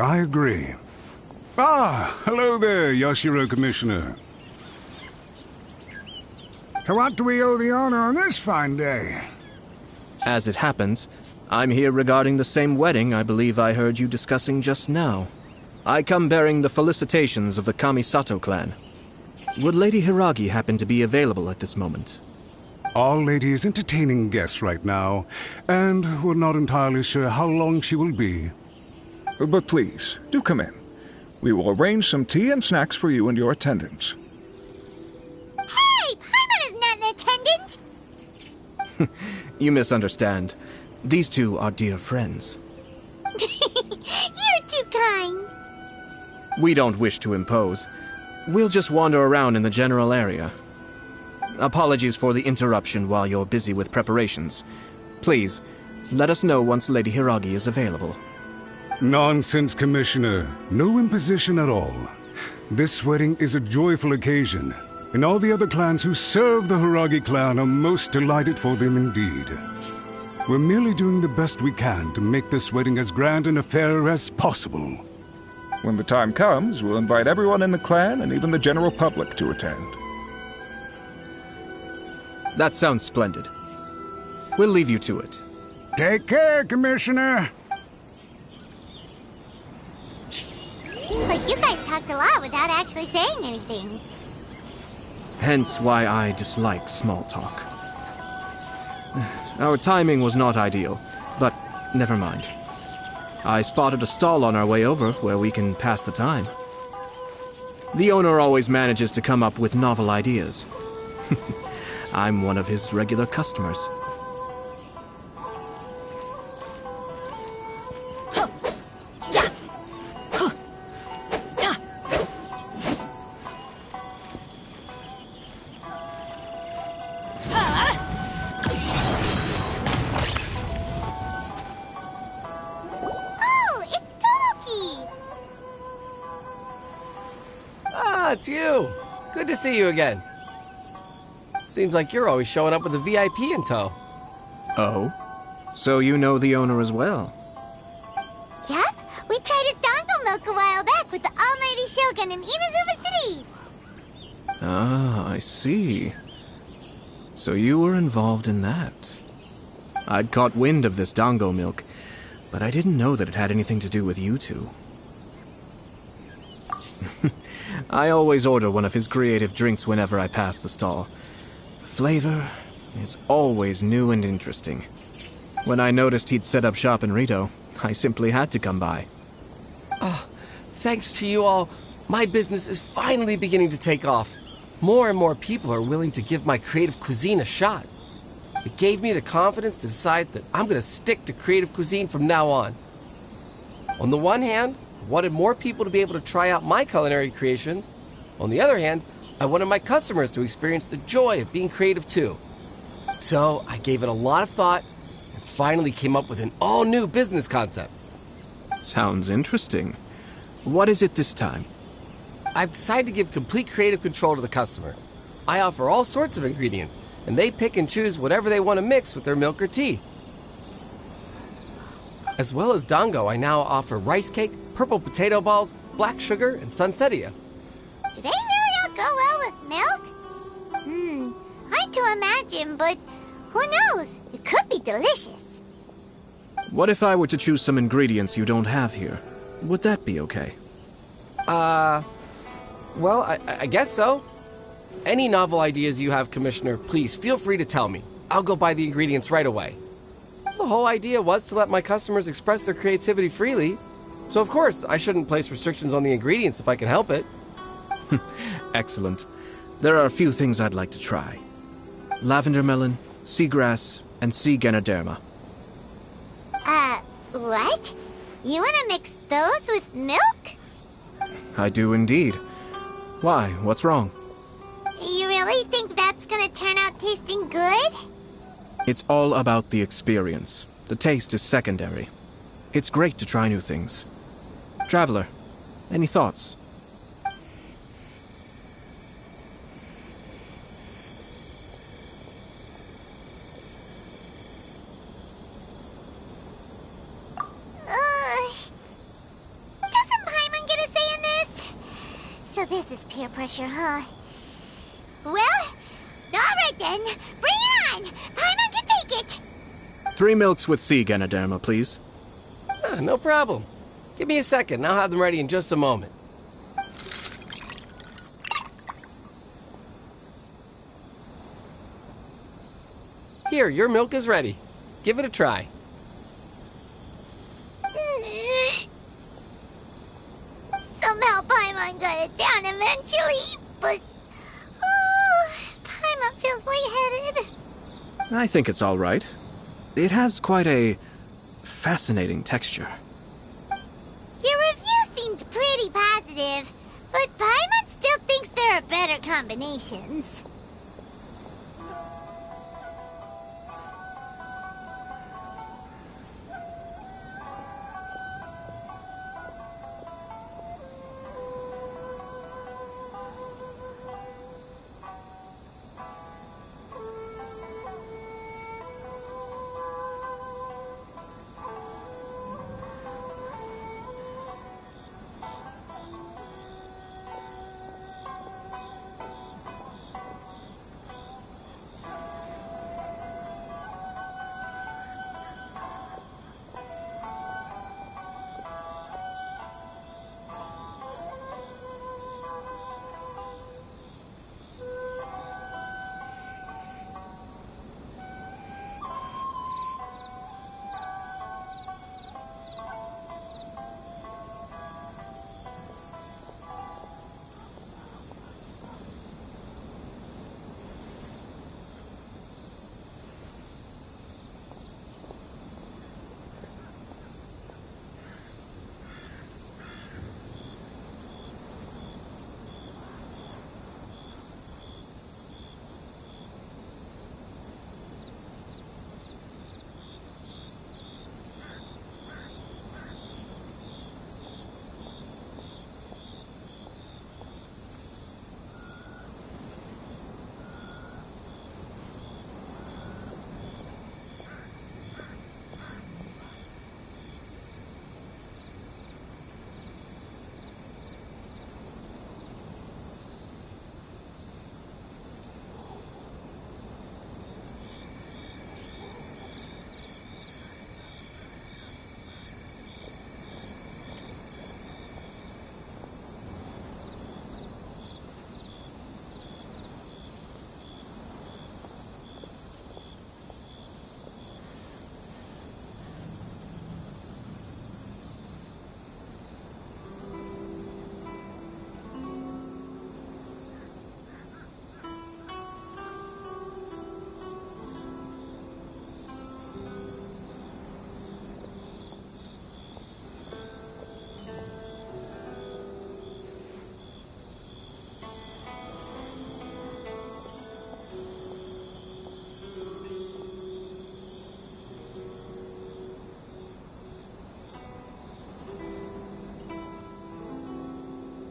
I agree. Ah, hello there, Yashiro Commissioner. To what do we owe the honor on this fine day? As it happens, I'm here regarding the same wedding I believe I heard you discussing just now. I come bearing the felicitations of the Kamisato clan. Would Lady Hiragi happen to be available at this moment? Our lady is entertaining guests right now, and we're not entirely sure how long she will be. But please, do come in. We will arrange some tea and snacks for you and your attendants. Hey! Paimon is not an attendant! You misunderstand. These two are dear friends. You're too kind. We don't wish to impose. We'll just wander around in the general area. Apologies for the interruption while you're busy with preparations. Please, let us know once Lady Hiragi is available. Nonsense, Commissioner. No imposition at all. This wedding is a joyful occasion, and all the other clans who serve the Hiragi clan are most delighted for them indeed. We're merely doing the best we can to make this wedding as grand an affair as possible. When the time comes, we'll invite everyone in the clan and even the general public to attend. That sounds splendid. We'll leave you to it. Take care, Commissioner. Seems like you guys talked a lot without actually saying anything. Hence why I dislike small talk. Our timing was not ideal, but never mind. I spotted a stall on our way over where we can pass the time. The owner always manages to come up with novel ideas. I'm one of his regular customers. It's you. Good to see you again. Seems like you're always showing up with a VIP in tow. Oh? So you know the owner as well? Yep, we tried his dongo milk a while back with the almighty Shogun in Inazuma City. Ah, I see. So you were involved in that. I'd caught wind of this dongo milk, but I didn't know that it had anything to do with you two. I always order one of his creative drinks whenever I pass the stall. The flavor is always new and interesting. When I noticed he'd set up shop in Rito, I simply had to come by. Oh, thanks to you all, my business is finally beginning to take off. More and more people are willing to give my creative cuisine a shot. It gave me the confidence to decide that I'm going to stick to creative cuisine from now on. On the one hand, I wanted more people to be able to try out my culinary creations. On the other hand, I wanted my customers to experience the joy of being creative too. So I gave it a lot of thought and finally came up with an all-new business concept. Sounds interesting. What is it this time? I've decided to give complete creative control to the customer. I offer all sorts of ingredients, and they pick and choose whatever they want to mix with their milk or tea. As well as dango, I now offer rice cake, purple potato balls, black sugar, and sunsettia. Do they really all go well with milk? Hard to imagine, but who knows? It could be delicious. What if I were to choose some ingredients you don't have here? Would that be okay? Well, I guess so. Any novel ideas you have, Commissioner, please feel free to tell me. I'll go buy the ingredients right away. The whole idea was to let my customers express their creativity freely. So of course, I shouldn't place restrictions on the ingredients if I can help it. Excellent. There are a few things I'd like to try. Lavender melon, seagrass, and sea ganoderma. What? You want to mix those with milk? I do indeed. Why? What's wrong? You really think that's gonna turn out tasting good? It's all about the experience. The taste is secondary. It's great to try new things. Traveler, any thoughts? peer pressure, huh? Well, alright then. Bring it on! Paimon can take it! 3 milks with sea Ganoderma, please. No problem. Give me a second, and I'll have them ready in just a moment. Here, your milk is ready. Give it a try. Somehow Paimon got it down eventually, but... Paimon feels lightheaded. I think it's all right. It has quite a fascinating texture. Your review seemed pretty positive, but Paimon still thinks there are better combinations.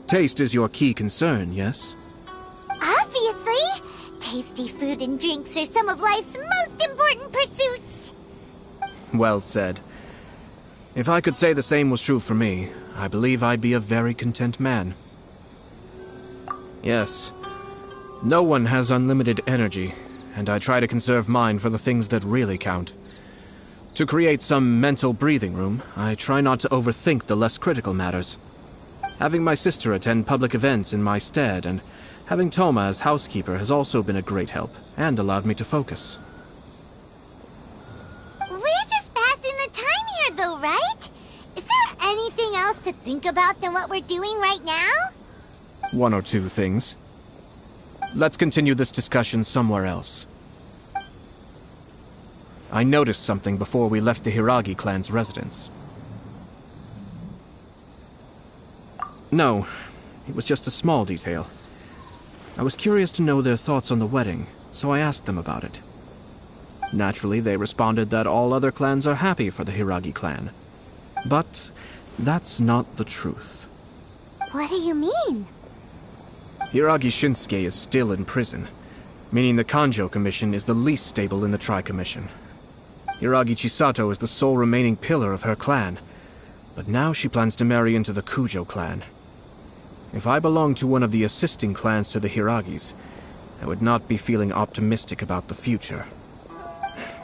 Taste is your key concern, yes? Obviously! Tasty food and drinks are some of life's most important pursuits! Well said. If I could say the same was true for me, I believe I'd be a very content man. Yes. No one has unlimited energy, and I try to conserve mine for the things that really count. To create some mental breathing room, I try not to overthink the less critical matters. Having my sister attend public events in my stead, and having Toma as housekeeper has also been a great help, and allowed me to focus. We're just passing the time here, though, right? Is there anything else to think about than what we're doing right now? 1 or 2 things. Let's continue this discussion somewhere else. I noticed something before we left the Hiragi clan's residence. No, it was just a small detail. I was curious to know their thoughts on the wedding, so I asked them about it. Naturally, they responded that all other clans are happy for the Hiragi clan. But that's not the truth. What do you mean? Hiragi Shinsuke is still in prison, meaning the Kanjo Commission is the least stable in the Tri-Commission. Hiragi Chisato is the sole remaining pillar of her clan, but now she plans to marry into the Kujo clan. If I belonged to one of the assisting clans to the Hiragis, I would not be feeling optimistic about the future.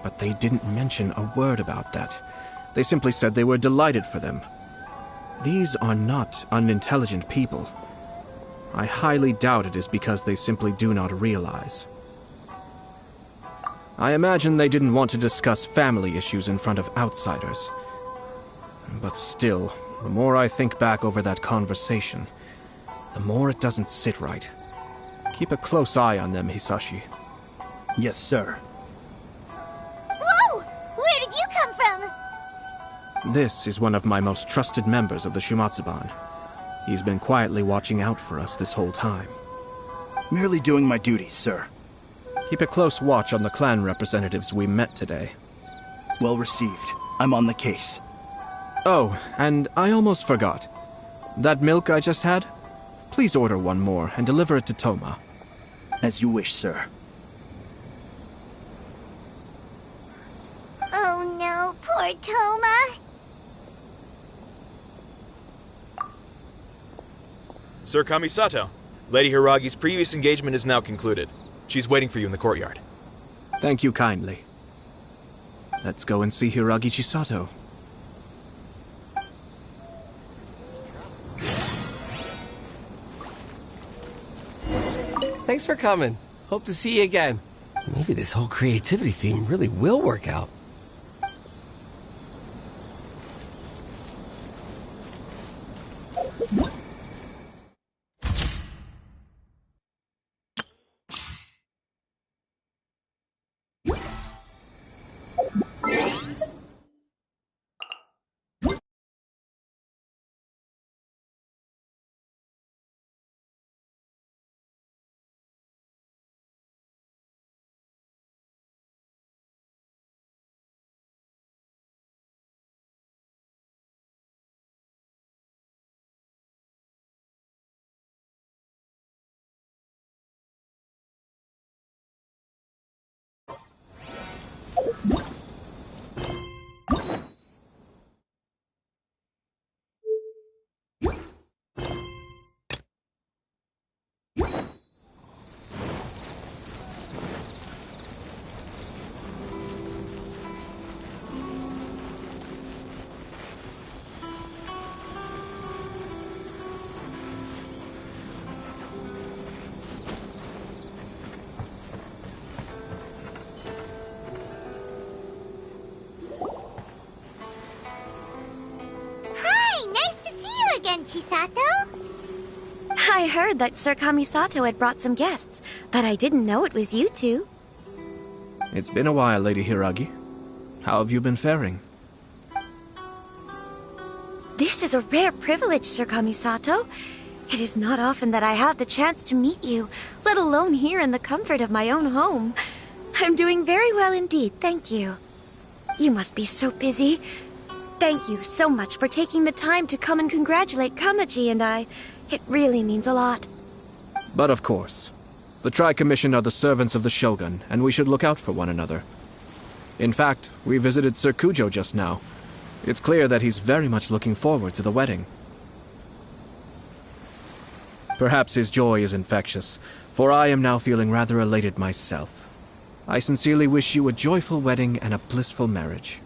But they didn't mention a word about that. They simply said they were delighted for them. These are not unintelligent people. I highly doubt it is because they simply do not realize. I imagine they didn't want to discuss family issues in front of outsiders. But still, the more I think back over that conversation, the more it doesn't sit right. Keep a close eye on them, Hisashi. Yes, sir. Whoa! Where did you come from? This is one of my most trusted members of the Shumatsuban. He's been quietly watching out for us this whole time. Merely doing my duties, sir. Keep a close watch on the clan representatives we met today. Well received. I'm on the case. Oh, and I almost forgot. That milk I just had? Please order one more and deliver it to Toma. As you wish, sir. Oh no, poor Toma. Sir Kamisato, Lady Hiragi's previous engagement is now concluded. She's waiting for you in the courtyard. Thank you kindly. Let's go and see Hiragi Chisato. Thanks for coming. Hope to see you again. Maybe this whole creativity theme really will work out. Chisato? I heard that Sir Kamisato had brought some guests, but I didn't know it was you two. It's been a while, Lady Hiragi. How have you been faring? This is a rare privilege, Sir Kamisato. It is not often that I have the chance to meet you, let alone here in the comfort of my own home. I'm doing very well indeed, thank you. You must be so busy. Thank you so much for taking the time to come and congratulate Kamaji and I. It really means a lot. But of course. The Tri-Commission are the servants of the Shogun, and we should look out for one another. In fact, we visited Sir Kujo just now. It's clear that he's very much looking forward to the wedding. Perhaps his joy is infectious, for I am now feeling rather elated myself. I sincerely wish you a joyful wedding and a blissful marriage.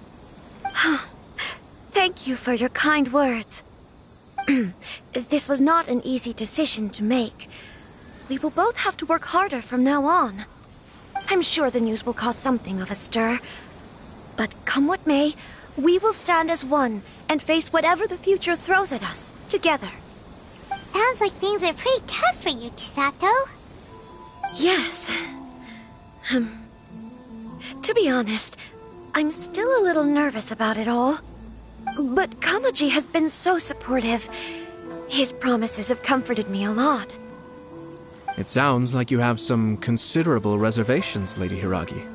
Thank you for your kind words. This was not an easy decision to make. We will both have to work harder from now on. I'm sure the news will cause something of a stir. But come what may, we will stand as one and face whatever the future throws at us, together. Sounds like things are pretty tough for you, Chisato. Yes. To be honest, I'm still a little nervous about it all. But Kamaji has been so supportive. His promises have comforted me a lot. It sounds like you have some considerable reservations, Lady Hiragi.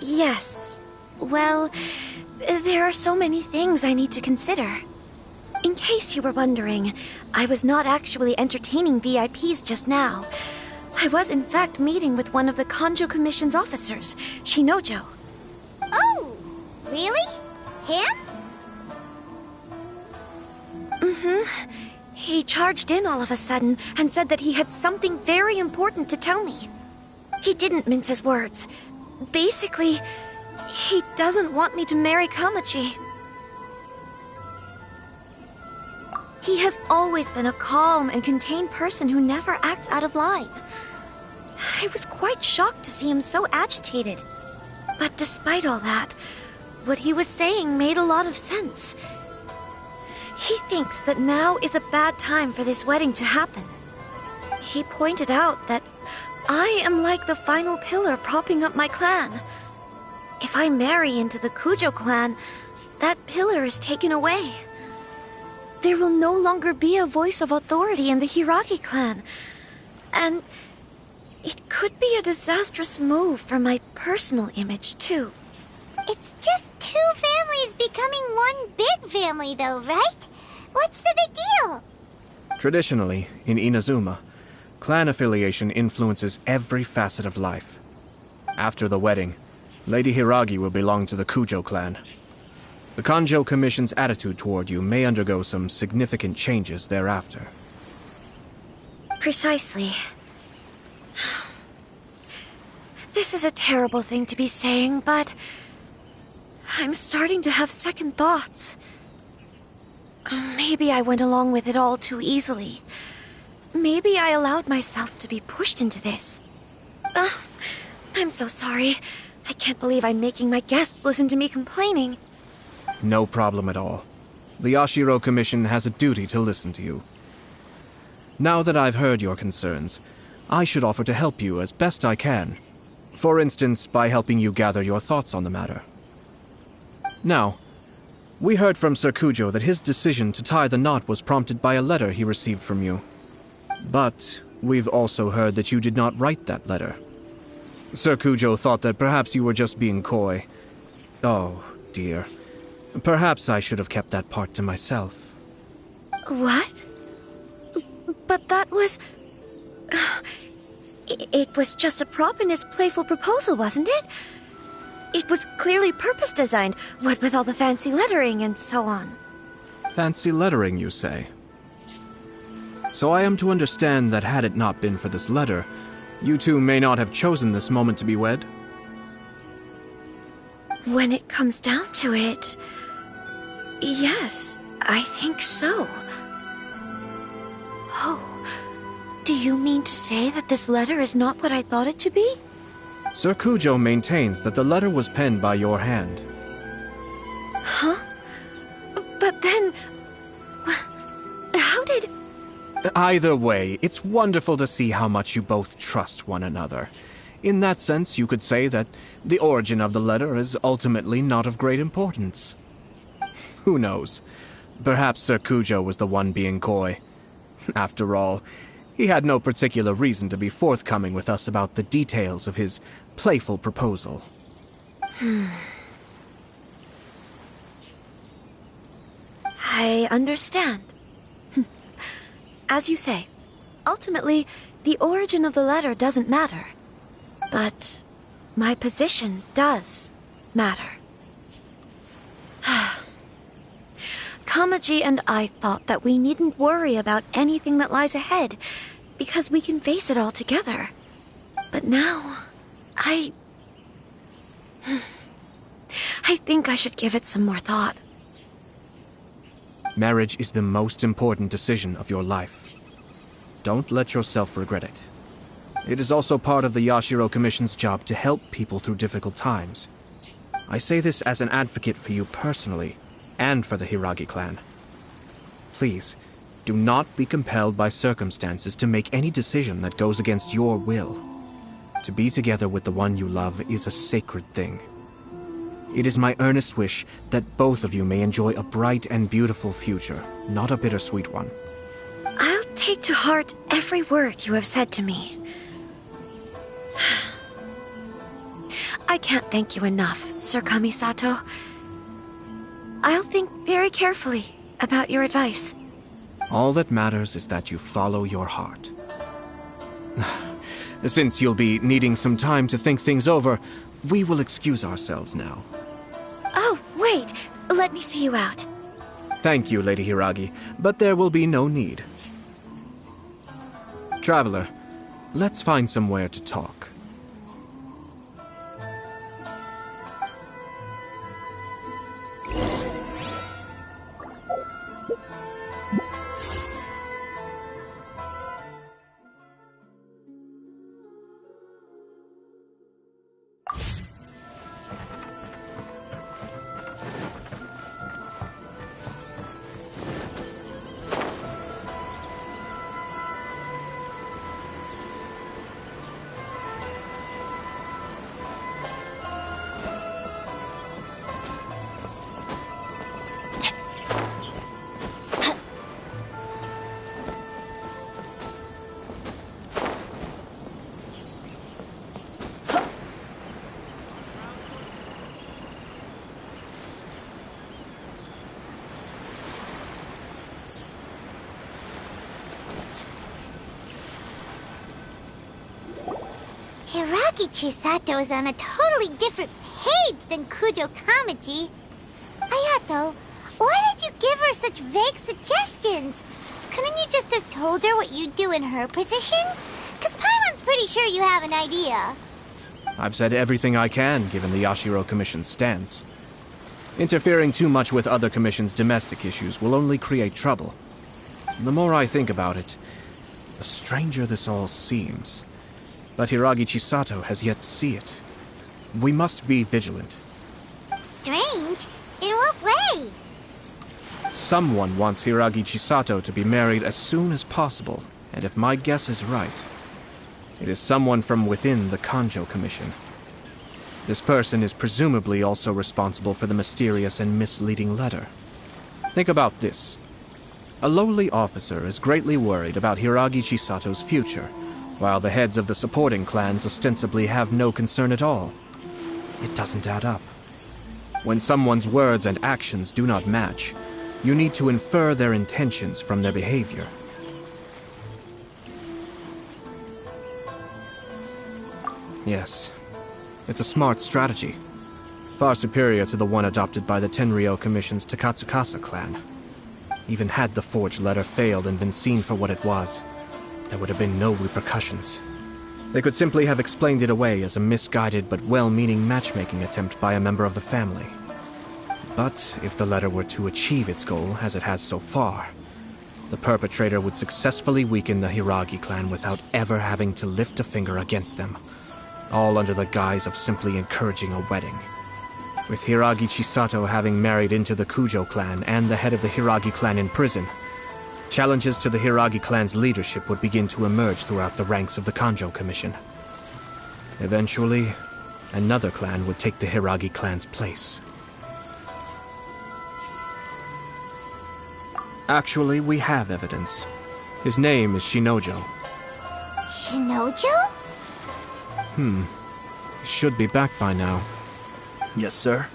Yes. Well, there are so many things I need to consider. In case you were wondering, I was not actually entertaining VIPs just now. I was in fact meeting with one of the Kanjo Commission's officers, Shinojo. Oh, really? Him? He charged in all of a sudden and said that he had something very important to tell me. He didn't mince his words. Basically, he doesn't want me to marry Kamachi. He has always been a calm and contained person who never acts out of line. I was quite shocked to see him so agitated. But despite all that, what he was saying made a lot of sense. He thinks that now is a bad time for this wedding to happen. He pointed out that I am like the final pillar propping up my clan. If I marry into the Kujo clan, that pillar is taken away. There will no longer be a voice of authority in the Hiragi clan. And it could be a disastrous move for my personal image, too. It's just two families becoming one big family, though, right? What's the big deal? Traditionally, in Inazuma, clan affiliation influences every facet of life. After the wedding, Lady Hiragi will belong to the Kujo clan. The Kanjo Commission's attitude toward you may undergo some significant changes thereafter. Precisely. This is a terrible thing to be saying, but I'm starting to have second thoughts. Maybe I went along with it all too easily. Maybe I allowed myself to be pushed into this. I'm so sorry. I can't believe I'm making my guests listen to me complaining. No problem at all. The Yashiro Commission has a duty to listen to you. Now that I've heard your concerns, I should offer to help you as best I can. For instance, by helping you gather your thoughts on the matter. Now, we heard from Sir Kujo that his decision to tie the knot was prompted by a letter he received from you. But we've also heard that you did not write that letter. Sir Kujo thought that perhaps you were just being coy. Oh, dear. Perhaps I should have kept that part to myself. What? But that was... It was just a prop in his playful proposal, wasn't it? It was clearly purpose-designed, what with all the fancy lettering and so on. Fancy lettering, you say? So I am to understand that had it not been for this letter, you two may not have chosen this moment to be wed? When it comes down to it... yes, I think so. Oh, do you mean to say that this letter is not what I thought it to be? Sir Kujo maintains that the letter was penned by your hand. Huh? But then... how did... Either way, it's wonderful to see how much you both trust one another. In that sense, you could say that the origin of the letter is ultimately not of great importance. Who knows? Perhaps Sir Kujo was the one being coy. After all, he had no particular reason to be forthcoming with us about the details of his playful proposal. I understand. As you say, ultimately, the origin of the letter doesn't matter. But my position does matter. Kamaji and I thought that we needn't worry about anything that lies ahead, because we can face it all together. But now, I think I should give it some more thought. Marriage is the most important decision of your life. Don't let yourself regret it. It is also part of the Yashiro Commission's job to help people through difficult times. I say this as an advocate for you personally, and for the Hiragi clan. Please, do not be compelled by circumstances to make any decision that goes against your will. To be together with the one you love is a sacred thing. It is my earnest wish that both of you may enjoy a bright and beautiful future, not a bittersweet one. I'll take to heart every word you have said to me. I can't thank you enough, Sir Kamisato. I'll think very carefully about your advice. All that matters is that you follow your heart. Since you'll be needing some time to think things over, we will excuse ourselves now. Oh, wait! Let me see you out. Thank you, Lady Hiragi, but there will be no need. Traveler, let's find somewhere to talk. Hiragi Chisato is on a totally different page than Kujo Kamaji. Hayato, why did you give her such vague suggestions? Couldn't you just have told her what you'd do in her position? Because Paimon's pretty sure you have an idea. I've said everything I can, given the Yashiro Commission's stance. Interfering too much with other commission's domestic issues will only create trouble. The more I think about it, the stranger this all seems. But Hiragi Chisato has yet to see it. We must be vigilant. Strange? In what way? Someone wants Hiragi Chisato to be married as soon as possible, and if my guess is right, it is someone from within the Kanjo Commission. This person is presumably also responsible for the mysterious and misleading letter. Think about this. A lowly officer is greatly worried about Hiragi Chisato's future, while the heads of the supporting clans ostensibly have no concern at all. It doesn't add up. When someone's words and actions do not match, you need to infer their intentions from their behavior. Yes, it's a smart strategy. Far superior to the one adopted by the Tenryou Commission's Takatsukasa clan. Even had the forged letter failed and been seen for what it was, there would have been no repercussions. They could simply have explained it away as a misguided but well-meaning matchmaking attempt by a member of the family. But if the letter were to achieve its goal, as it has so far, the perpetrator would successfully weaken the Hiragi clan without ever having to lift a finger against them, all under the guise of simply encouraging a wedding. With Hiragi Chisato having married into the Kujo clan and the head of the Hiragi clan in prison, challenges to the Hiragi clan's leadership would begin to emerge throughout the ranks of the Kanjo Commission. Eventually, another clan would take the Hiragi clan's place. Actually, we have evidence. His name is Shinojo. Shinojo? He should be back by now. Yes, sir.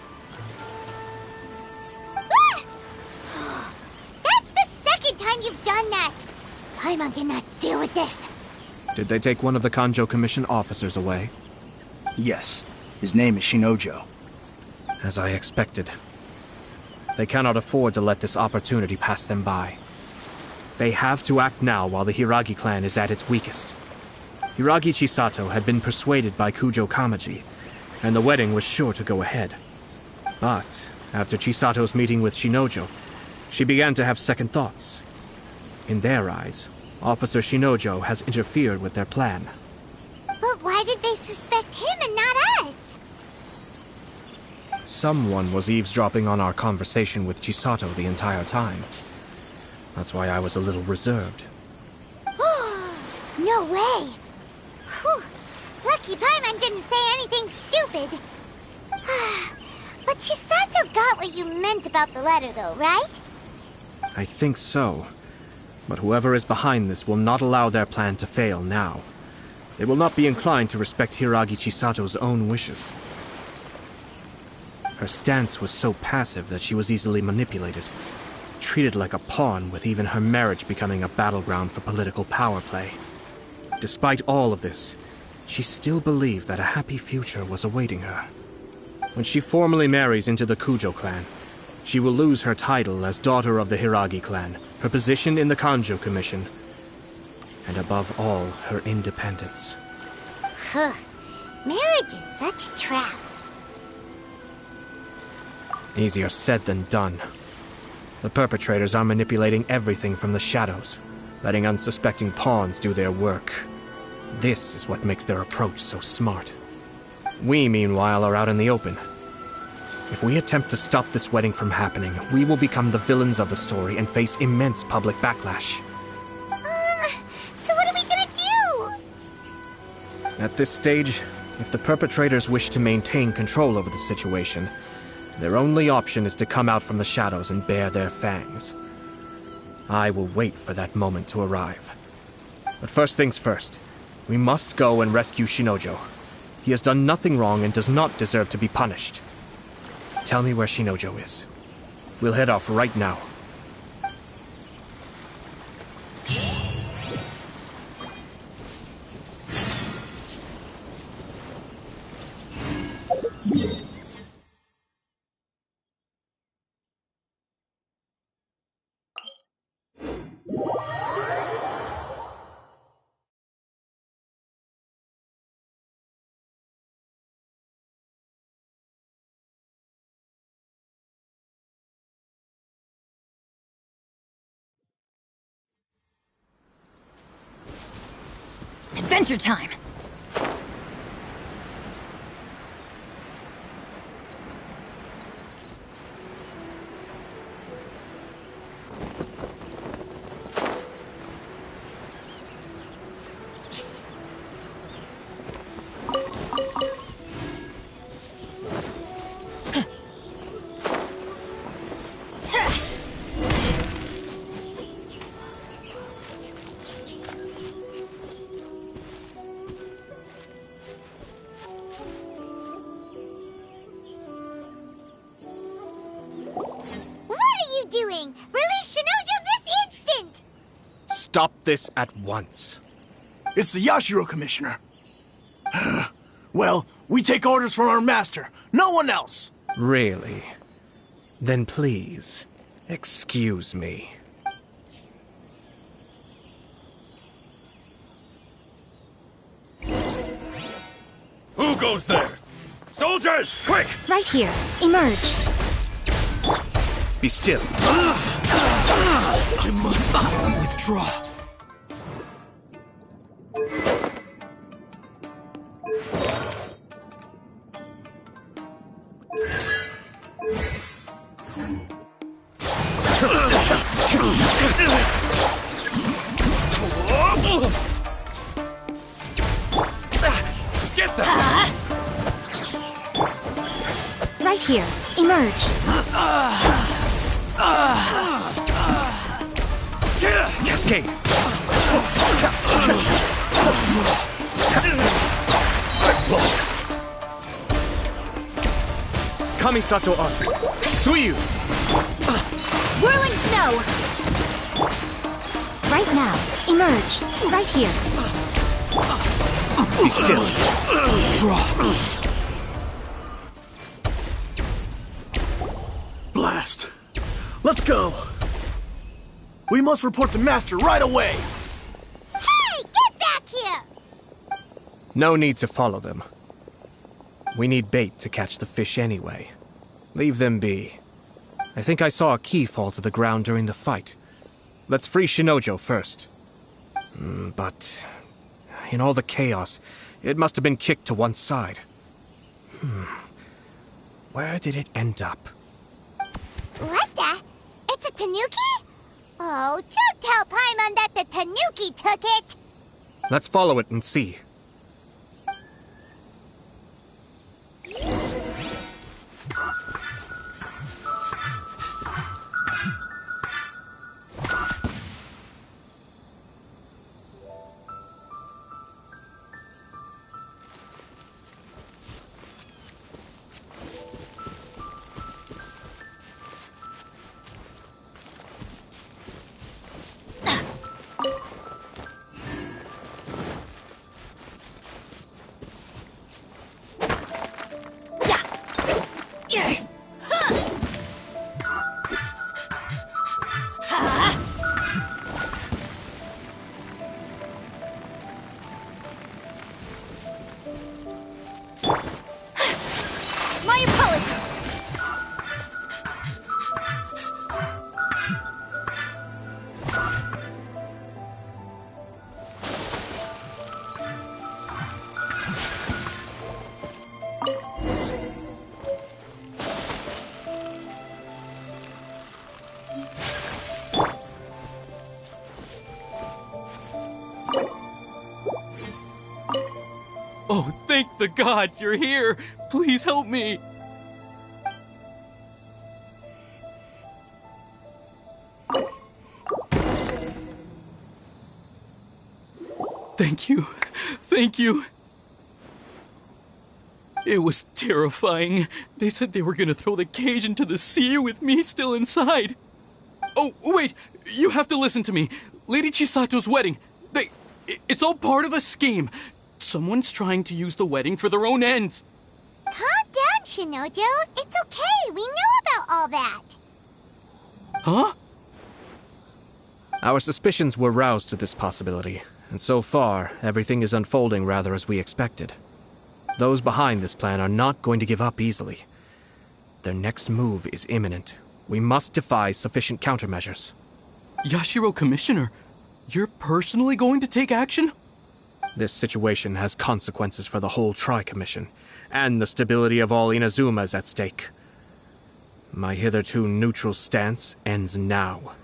That's the second time you've done that! Paimon cannot deal with this. Did they take one of the Kanjo Commission officers away? Yes. His name is Shinojo. As I expected. They cannot afford to let this opportunity pass them by. They have to act now while the Hiragi clan is at its weakest. Hiragi Chisato had been persuaded by Kujo Kamaji, and the wedding was sure to go ahead. But after Chisato's meeting with Shinojo, she began to have second thoughts. In their eyes, Officer Shinojo has interfered with their plan. But why did they suspect him and not us? Someone was eavesdropping on our conversation with Chisato the entire time. That's why I was a little reserved. No way! Whew. Lucky Paimon didn't say anything stupid. But Chisato got what you meant about the letter, though, right? I think so. But whoever is behind this will not allow their plan to fail now. They will not be inclined to respect Hiragi Chisato's own wishes. Her stance was so passive that she was easily manipulated, treated like a pawn, with even her marriage becoming a battleground for political power play. Despite all of this, she still believed that a happy future was awaiting her. When she formally marries into the Kujo clan, she will lose her title as daughter of the Hiragi clan, her position in the Kanjo Commission, and above all, her independence. Huh. Marriage is such a trap. Easier said than done. The perpetrators are manipulating everything from the shadows, letting unsuspecting pawns do their work. This is what makes their approach so smart. We, meanwhile, are out in the open. If we attempt to stop this wedding from happening, we will become the villains of the story and face immense public backlash. So what are we gonna do? At this stage, if the perpetrators wish to maintain control over the situation, their only option is to come out from the shadows and bare their fangs. I will wait for that moment to arrive. But first things first, we must go and rescue Shinojo. He has done nothing wrong and does not deserve to be punished. Tell me where Shinojo is. We'll head off right now. Adventure time! Doing? Release Shinojo this instant! Stop this at once. It's the Yashiro, Commissioner. Well, we take orders from our master. No one else. Really? Then please, excuse me. Who goes there? Soldiers, quick! Right here. Emerge. Be still. I must withdraw. Get them! Right here. Emerge. Cascade! Kamisato Art. Suiyu! Whirling snow! Right now. Emerge. Right here. Be still. Blast. Let's go. We must report to Master right away. Hey, get back here! No need to follow them. We need bait to catch the fish anyway. Leave them be. I think I saw a key fall to the ground during the fight. Let's free Shinojo first. But in all the chaos, it must have been kicked to one side. Where did it end up? What the? It's a tanuki? Oh, don't tell Paimon that the tanuki took it! Let's follow it and see. the gods, you're here! Please help me! Thank you. Thank you. It was terrifying. They said they were gonna throw the cage into the sea with me still inside. Oh, wait! You have to listen to me. Lady Chisato's wedding. It's all part of a scheme. Someone's trying to use the wedding for their own ends. Calm down, Shinojo. It's okay. We know about all that. Huh? Our suspicions were roused to this possibility, and so far, everything is unfolding rather as we expected. Those behind this plan are not going to give up easily. Their next move is imminent. We must devise sufficient countermeasures. Yashiro Commissioner, you're personally going to take action? This situation has consequences for the whole Tri-Commission, and the stability of all Inazuma is at stake. My hitherto neutral stance ends now.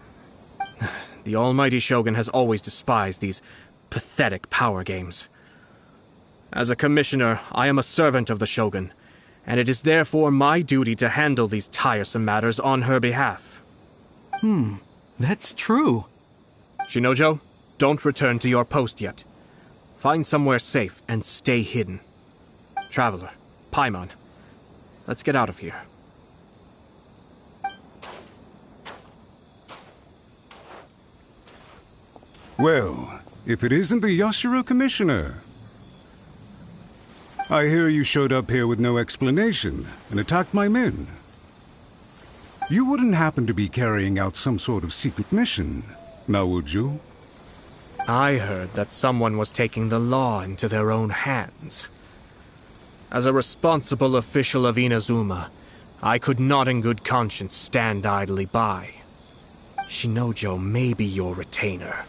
The almighty Shogun has always despised these pathetic power games. As a commissioner, I am a servant of the Shogun, and it is therefore my duty to handle these tiresome matters on her behalf. That's true. Shinojo, don't return to your post yet. Find somewhere safe and stay hidden. Traveler, Paimon, let's get out of here. Well, if it isn't the Yashiro Commissioner. I hear you showed up here with no explanation and attacked my men. You wouldn't happen to be carrying out some sort of secret mission, now would you? I heard that someone was taking the law into their own hands. As a responsible official of Inazuma, I could not in good conscience stand idly by. Shinojo may be your retainer,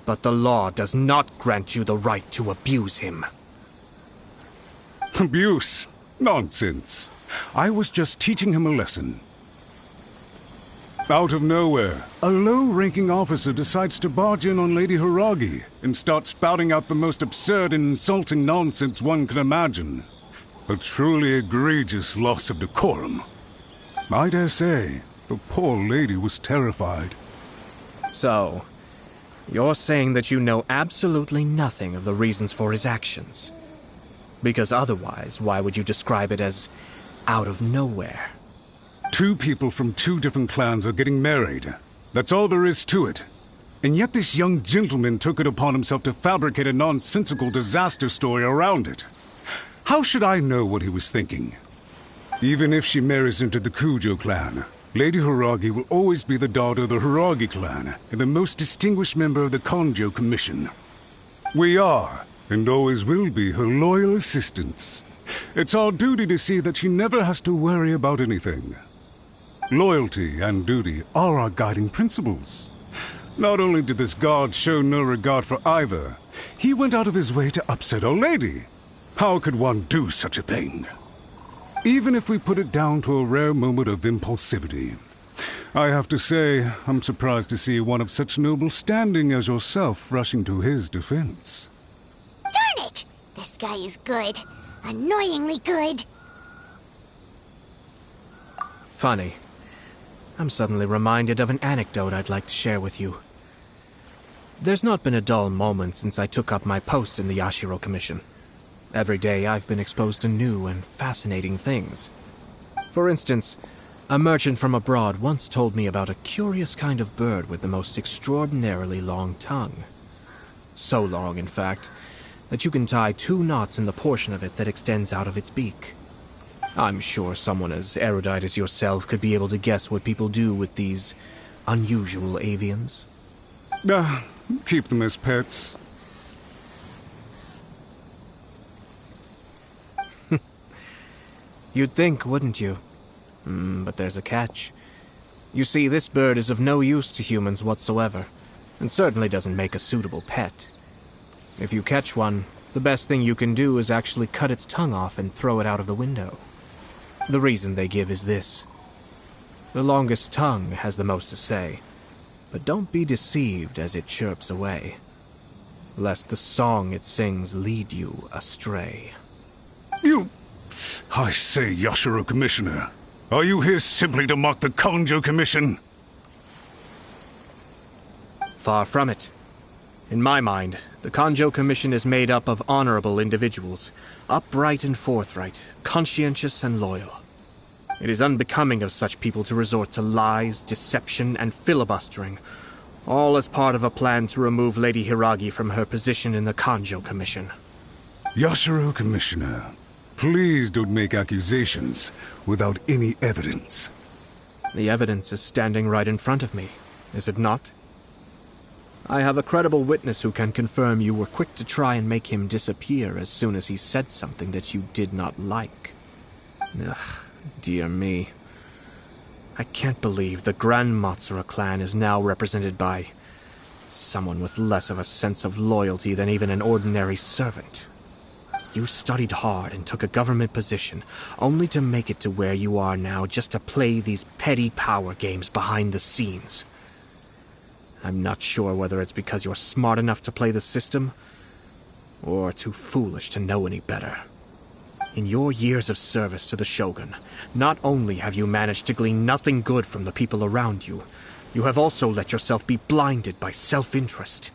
but the law does not grant you the right to abuse him. Abuse? Nonsense. I was just teaching him a lesson. Out of nowhere, a low-ranking officer decides to barge in on Lady Hiragi and start spouting out the most absurd and insulting nonsense one can imagine. A truly egregious loss of decorum. I dare say, the poor lady was terrified. So, you're saying that you know absolutely nothing of the reasons for his actions? Because otherwise, why would you describe it as out of nowhere? Two people from two different clans are getting married. That's all there is to it. And yet this young gentleman took it upon himself to fabricate a nonsensical disaster story around it. How should I know what he was thinking? Even if she marries into the Kujo clan, Lady Hiragi will always be the daughter of the Hiragi clan and the most distinguished member of the Konjo Commission. We are, and always will be, her loyal assistants. It's our duty to see that she never has to worry about anything. Loyalty and duty are our guiding principles. Not only did this guard show no regard for either, he went out of his way to upset our lady. How could one do such a thing? Even if we put it down to a rare moment of impulsivity. I have to say, I'm surprised to see one of such noble standing as yourself rushing to his defense. Darn it! This guy is good. Annoyingly good. Funny. I'm suddenly reminded of an anecdote I'd like to share with you. There's not been a dull moment since I took up my post in the Yashiro Commission. Every day I've been exposed to new and fascinating things. For instance, a merchant from abroad once told me about a curious kind of bird with the most extraordinarily long tongue. So long, in fact, that you can tie 2 knots in the portion of it that extends out of its beak. I'm sure someone as erudite as yourself could be able to guess what people do with these unusual avians. Keep them as pets. You'd think, wouldn't you? But there's a catch. You see, this bird is of no use to humans whatsoever, and certainly doesn't make a suitable pet. If you catch one, the best thing you can do is actually cut its tongue off and throw it out of the window. The reason they give is this. The longest tongue has the most to say, but don't be deceived as it chirps away, lest the song it sings lead you astray. You... I say, Yashiro Commissioner, are you here simply to mock the Kanjo Commission? Far from it. In my mind, the Kanjo Commission is made up of honorable individuals, upright and forthright, conscientious and loyal. It is unbecoming of such people to resort to lies, deception, and filibustering, all as part of a plan to remove Lady Hiragi from her position in the Kanjo Commission. Yashiro Commissioner, please don't make accusations without any evidence. The evidence is standing right in front of me, is it not? I have a credible witness who can confirm you were quick to try and make him disappear as soon as he said something that you did not like. Ugh, dear me. I can't believe the Grand Matsura clan is now represented by someone with less of a sense of loyalty than even an ordinary servant. You studied hard and took a government position, only to make it to where you are now just to play these petty power games behind the scenes. I'm not sure whether it's because you're smart enough to play the system, or too foolish to know any better. In your years of service to the Shogun, not only have you managed to glean nothing good from the people around you, you have also let yourself be blinded by self-interest.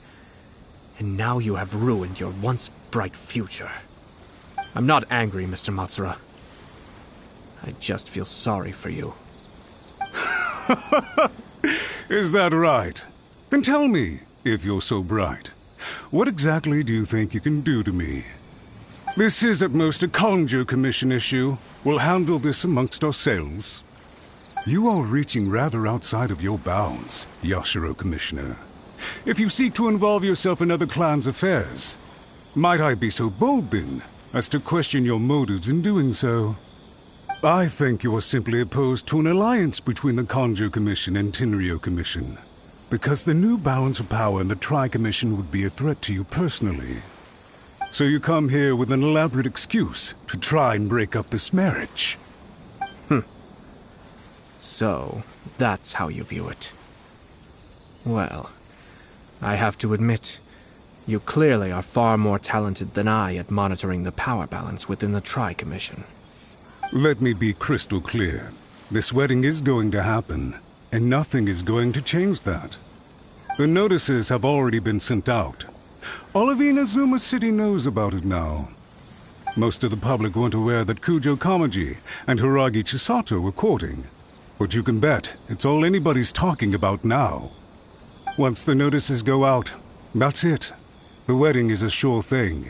And now you have ruined your once bright future. I'm not angry, Mr. Matsura. I just feel sorry for you. Is that right? Then tell me, if you're so bright, what exactly do you think you can do to me? This is at most a Kanjo Commission issue. We'll handle this amongst ourselves. You are reaching rather outside of your bounds, Yashiro Commissioner. If you seek to involve yourself in other clans' affairs, might I be so bold then, as to question your motives in doing so? I think you are simply opposed to an alliance between the Kanjo Commission and Tenryo Commission, because the new balance of power in the Tri-Commission would be a threat to you personally. So you come here with an elaborate excuse to try and break up this marriage. So, that's how you view it. Well, I have to admit, you clearly are far more talented than I at monitoring the power balance within the Tri-Commission. Let me be crystal clear. This wedding is going to happen, and nothing is going to change that. The notices have already been sent out. All of Inazuma City knows about it now. Most of the public weren't aware that Kujo Kamaji and Hiragi Chisato were courting. But you can bet it's all anybody's talking about now. Once the notices go out, that's it. The wedding is a sure thing,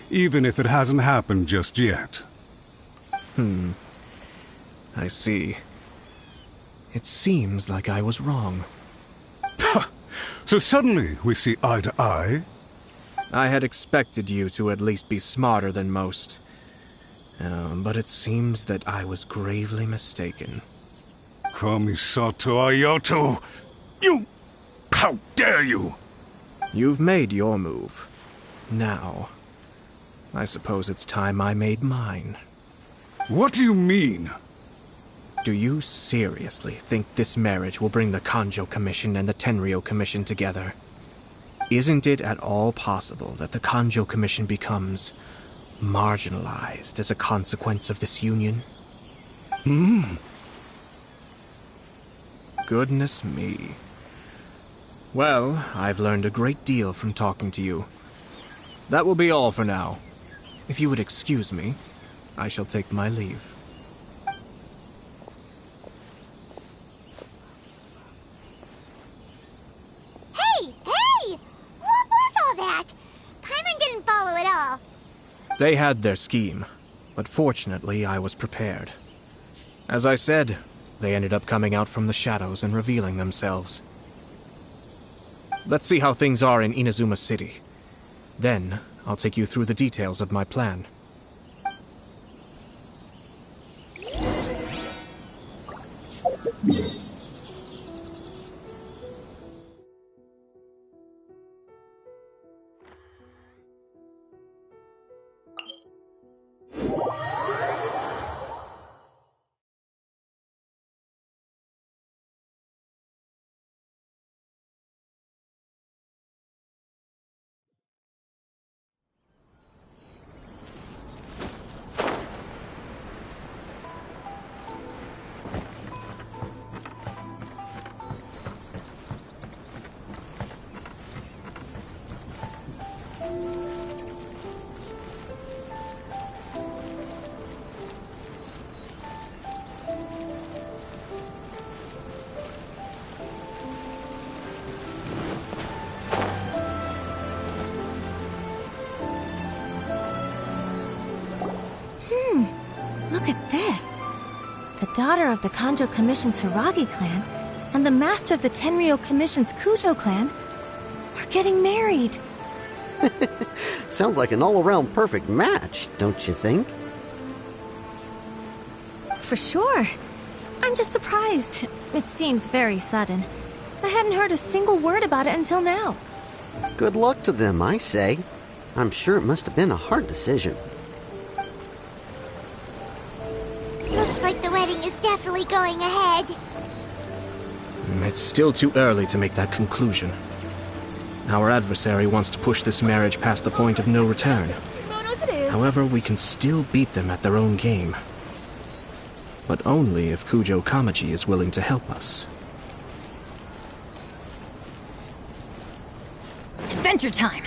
even if it hasn't happened just yet. I see. It seems like I was wrong. So suddenly we see eye to eye? I had expected you to at least be smarter than most. But it seems that I was gravely mistaken. Kamisato Ayato! You... How dare you! You've made your move. Now, I suppose it's time I made mine. What do you mean? Do you seriously think this marriage will bring the Kanjo Commission and the Tenryo Commission together? Isn't it at all possible that the Kanjo Commission becomes marginalized as a consequence of this union? Goodness me. Well, I've learned a great deal from talking to you. That will be all for now. If you would excuse me, I shall take my leave. Hey! What was all that? Paimon didn't follow at all. They had their scheme, but fortunately I was prepared. As I said, they ended up coming out from the shadows and revealing themselves. Let's see how things are in Inazuma City. Then, I'll take you through the details of my plan. daughter of the Kanjo Commission's Hiragi clan and the master of the Tenryo Commission's Kujo clan are getting married. Sounds like an all-around perfect match, don't you think? For sure. I'm just surprised. It seems very sudden. I hadn't heard a single word about it until now. Good luck to them, I say. I'm sure it must have been a hard decision. Looks like the wedding is definitely going ahead. It's still too early to make that conclusion. Our adversary wants to push this marriage past the point of no return. However, we can still beat them at their own game. But only if Kujo Kamaji is willing to help us. Adventure time!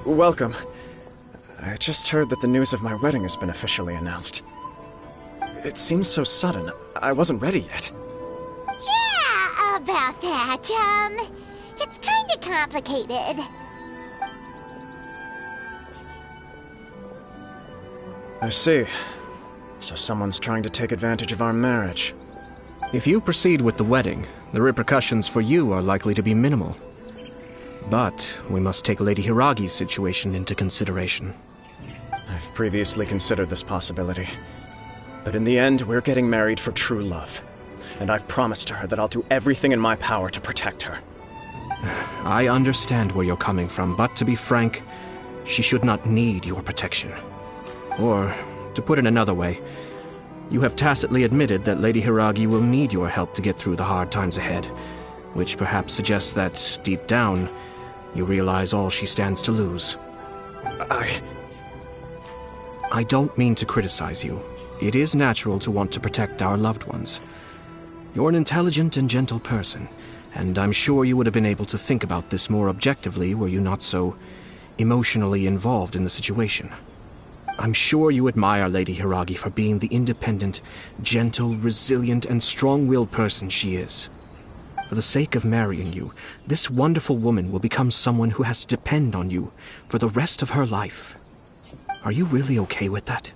Welcome. I just heard that the news of my wedding has been officially announced. It seems so sudden. I wasn't ready yet. Yeah, about that. It's kinda complicated. I see. So someone's trying to take advantage of our marriage. If you proceed with the wedding, the repercussions for you are likely to be minimal. But we must take Lady Hiragi's situation into consideration. I've previously considered this possibility. But in the end, we're getting married for true love. And I've promised her that I'll do everything in my power to protect her. I understand where you're coming from, but to be frank, she should not need your protection. Or, to put it another way, you have tacitly admitted that Lady Hiragi will need your help to get through the hard times ahead, which perhaps suggests that, deep down, you realize all she stands to lose. I don't mean to criticize you. It is natural to want to protect our loved ones. You're an intelligent and gentle person, and I'm sure you would have been able to think about this more objectively were you not so emotionally involved in the situation. I'm sure you admire Lady Hiragi for being the independent, gentle, resilient, and strong-willed person she is. For the sake of marrying you, this wonderful woman will become someone who has to depend on you for the rest of her life. Are you really okay with that?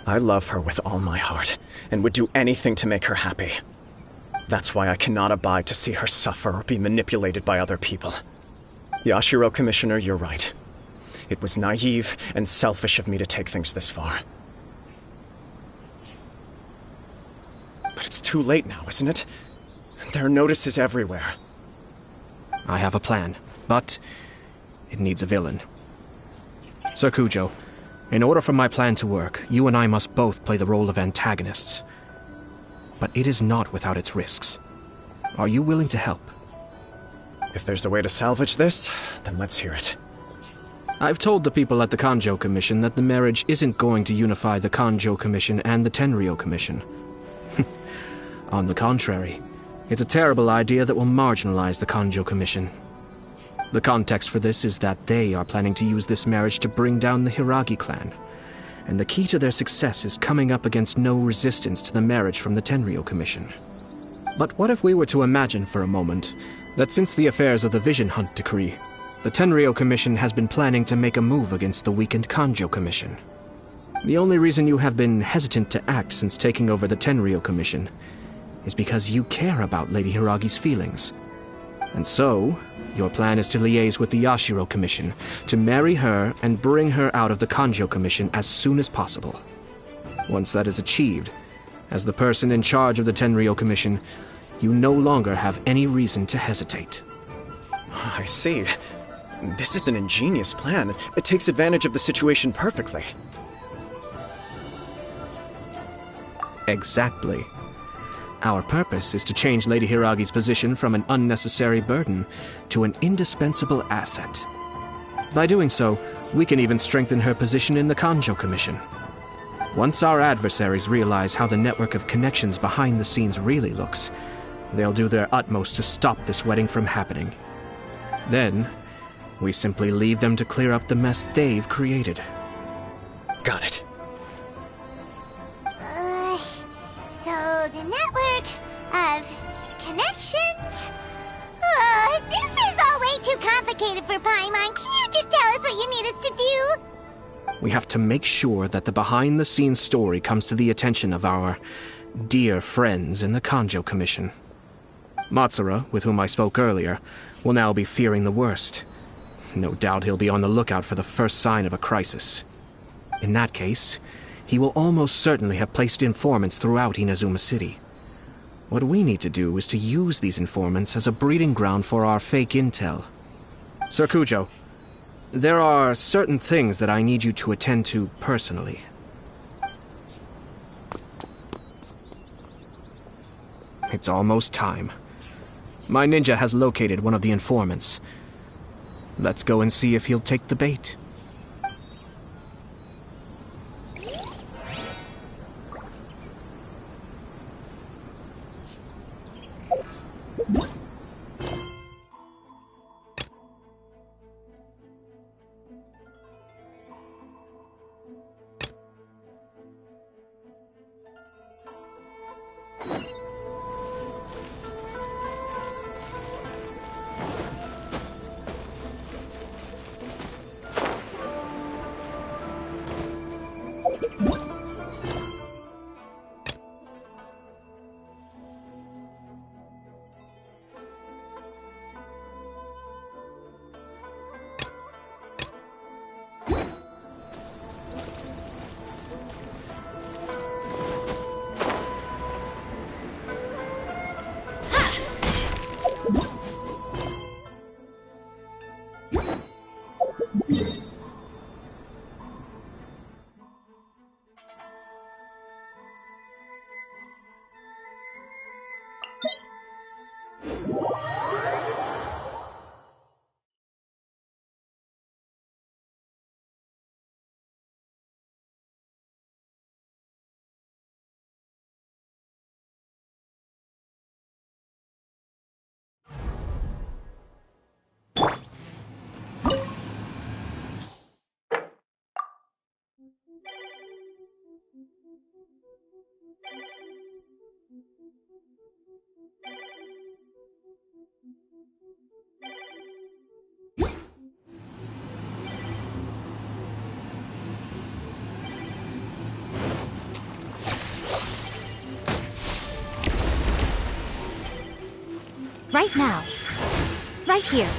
I love her with all my heart, and would do anything to make her happy. That's why I cannot abide to see her suffer or be manipulated by other people. Yashiro Commissioner, you're right. It was naive and selfish of me to take things this far. But it's too late now, isn't it? There are notices everywhere. I have a plan, but it needs a villain. Sir Kujo, in order for my plan to work, you and I must both play the role of antagonists. But it is not without its risks. Are you willing to help? If there's a way to salvage this, then let's hear it. I've told the people at the Kanjo Commission that the marriage isn't going to unify the Kanjo Commission and the Tenryo Commission. On the contrary, it's a terrible idea that will marginalize the Kanjo Commission. The context for this is that they are planning to use this marriage to bring down the Hiragi clan, and the key to their success is coming up against no resistance to the marriage from the Tenryo Commission. But what if we were to imagine for a moment that since the affairs of the Vision Hunt Decree, the Tenryo Commission has been planning to make a move against the weakened Kanjo Commission? The only reason you have been hesitant to act since taking over the Tenryo Commission is because you care about Lady Hiragi's feelings. And so, your plan is to liaise with the Yashiro Commission, to marry her and bring her out of the Kanjo Commission as soon as possible. Once that is achieved, as the person in charge of the Tenryo Commission, you no longer have any reason to hesitate. I see. This is an ingenious plan. It takes advantage of the situation perfectly. Exactly. Our purpose is to change Lady Hiragi's position from an unnecessary burden to an indispensable asset. By doing so, we can even strengthen her position in the Kanjo Commission. Once our adversaries realize how the network of connections behind the scenes really looks, They'll do their utmost to stop this wedding from happening. Then, we simply leave them to clear up the mess they've created. Got it. So the network of connections? This is all way too complicated for Paimon. Can you just tell us what you need us to do? We have to make sure that the behind-the-scenes story comes to the attention of our dear friends in the Kanjo Commission. Matsura, with whom I spoke earlier, will now be fearing the worst. No doubt he'll be on the lookout for the first sign of a crisis. In that case, he will almost certainly have placed informants throughout Inazuma City. What we need to do is to use these informants as a breeding ground for our fake intel. Sir Kujo, there are certain things that I need you to attend to personally. It's almost time. My ninja has located one of the informants. Let's go and see if he'll take the bait. Right now. Right here.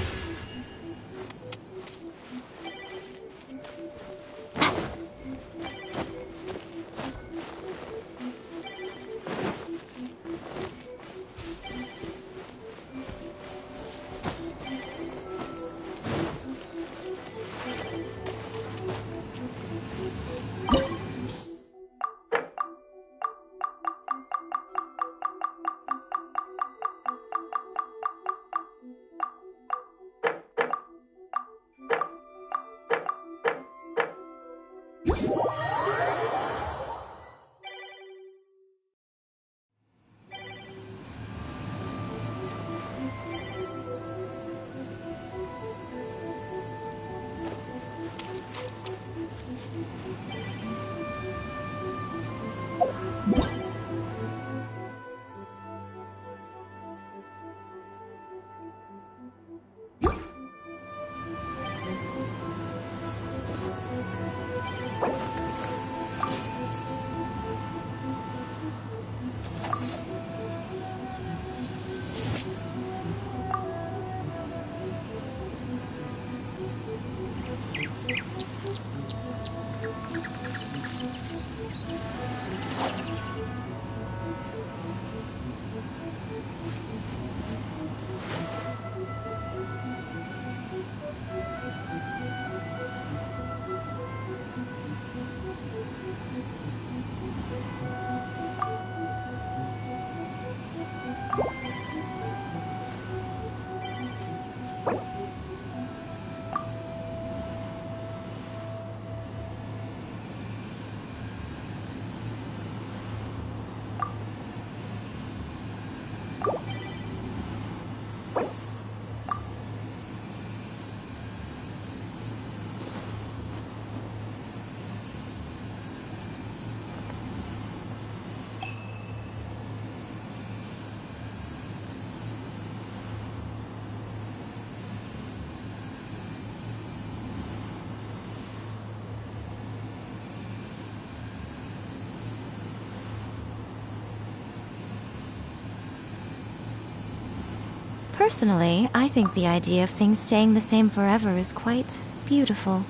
Personally, I think the idea of things staying the same forever is quite beautiful.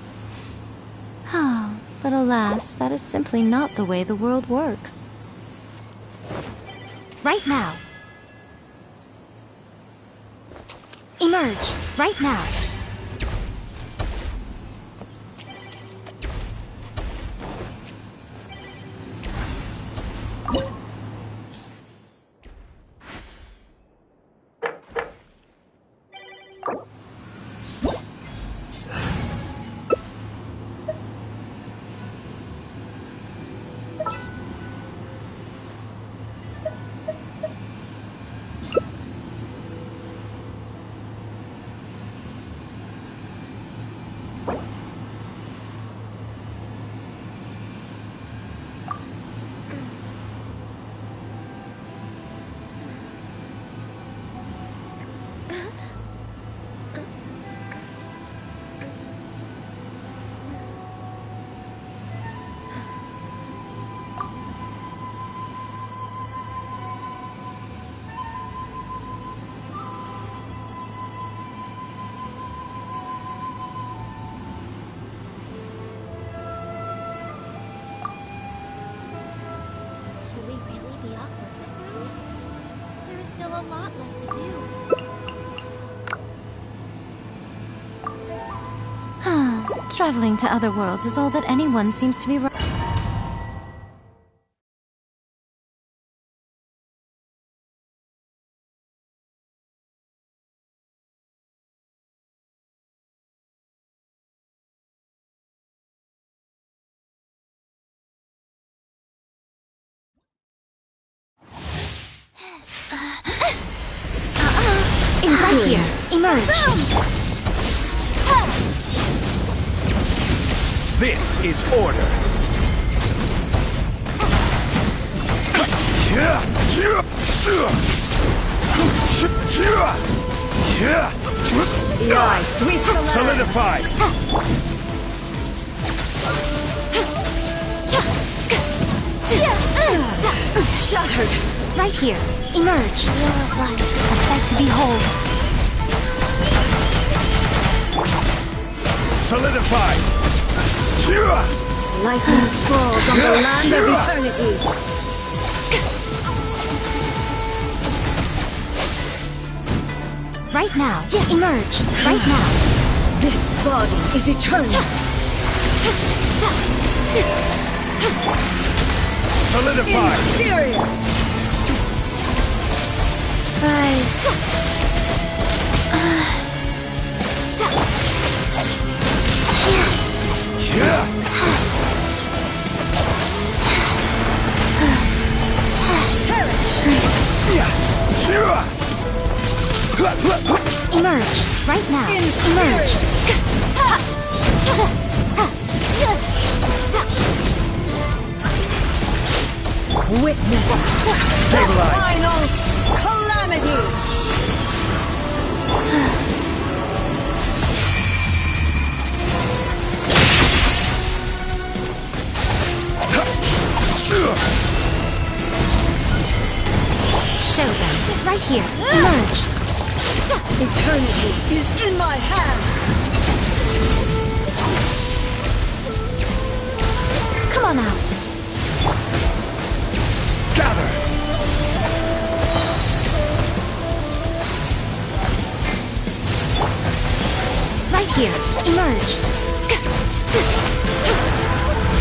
But alas, that is simply not the way the world works. Right now. Emerge. Right now. Should we really be off work this early? There is still a lot left to do. Traveling to other worlds is all that anyone seems to be Right here. Emerge. This is order. Lie, sweep the land. Solidified. Shattered. Right here. Emerge. A sight to behold. Solidified. Lightning falls on the land of eternity. Right now. Emerge. Right now. This body is eternal. Solidified. Inferior. Rise. Emerge. Right now. Emerge. Witness. Stabilize. Final calamity. Show them. Right here. Emerge. Eternity is in my hand. Come on out. Gather. Right here. Emerge.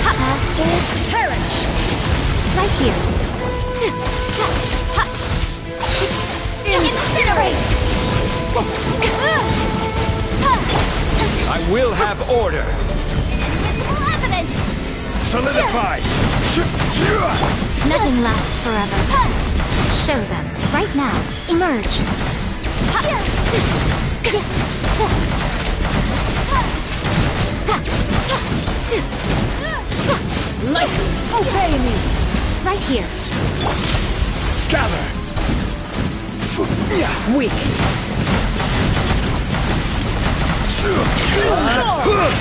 Faster. Perish. Right here. Incinerate. I will have order. Visible evidence. Solidified. Nothing lasts forever. Show them. Right now. Emerge. Lightning, obey me. Right here. Gather. Weak.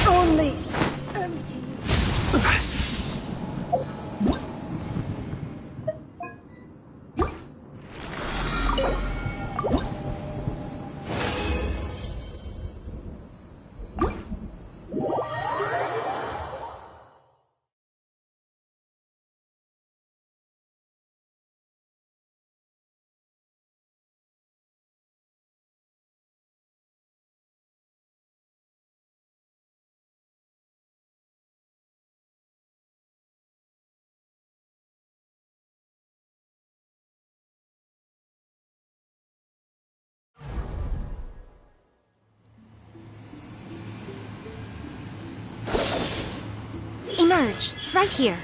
Only empty. Emerge, right here.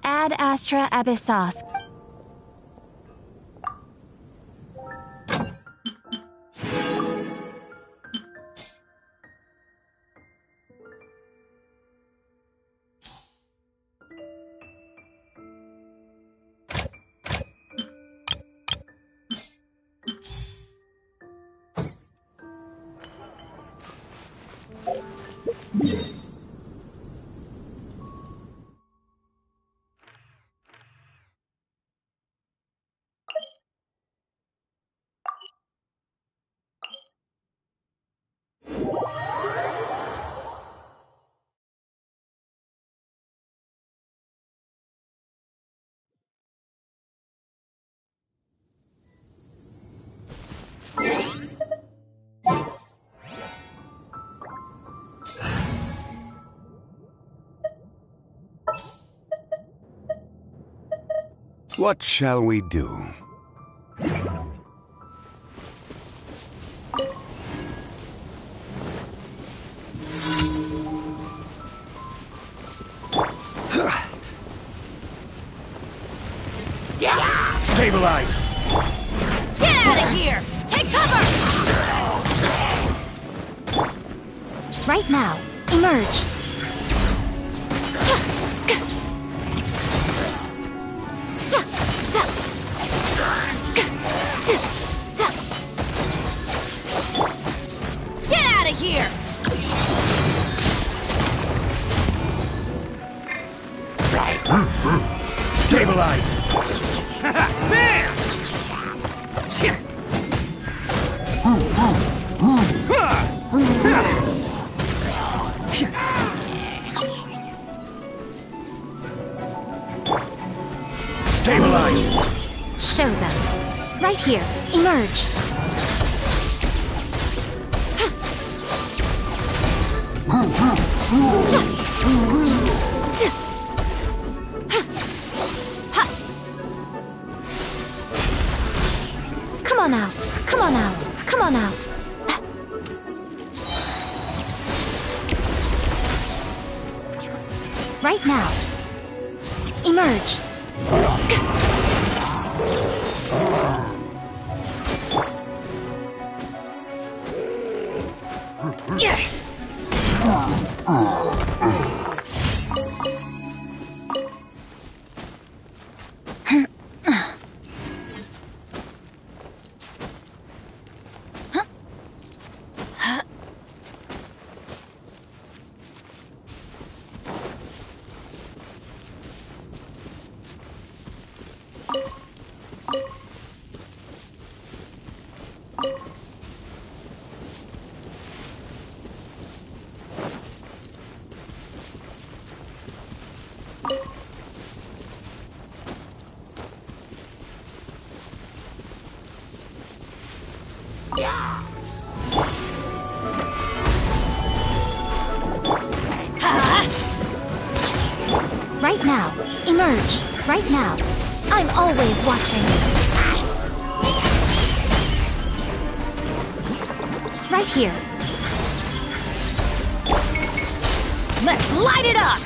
Ad Astra Abyssos. What shall we do? Stabilize! Get out of here! Take cover! Right now, emerge. Get out of here! Stabilize! Bam! Stabilize! Show them. Right here, emerge. Come on out, come on out, come on out. Right now. Emerge. Right now. Emerge. Right now. I'm always watching. Right here. Let's light it up!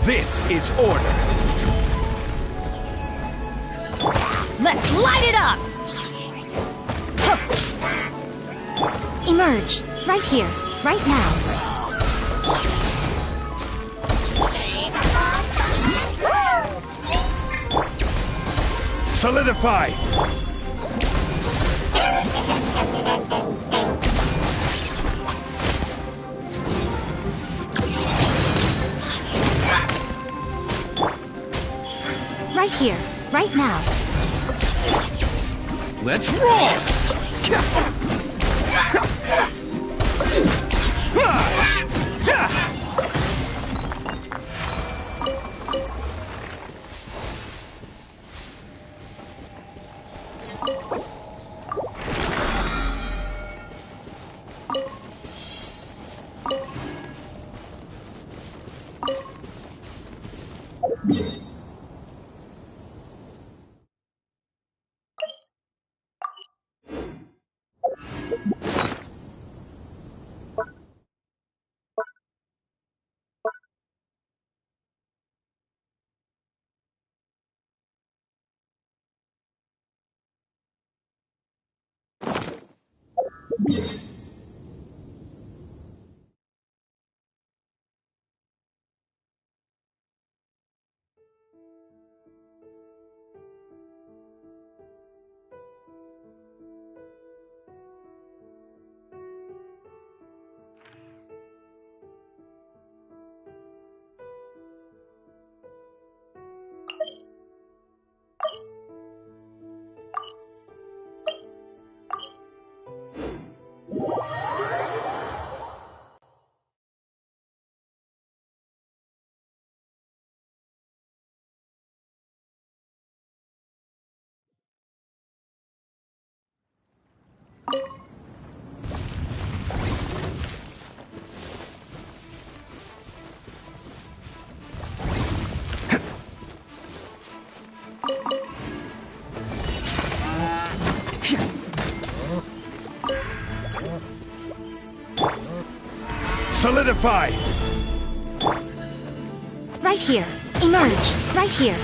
This is order. Let's light it up! Emerge. Right here. Right now. Solidify! Right here. Right now. Let's roll! Solidify! Right here. Emerge. Right here.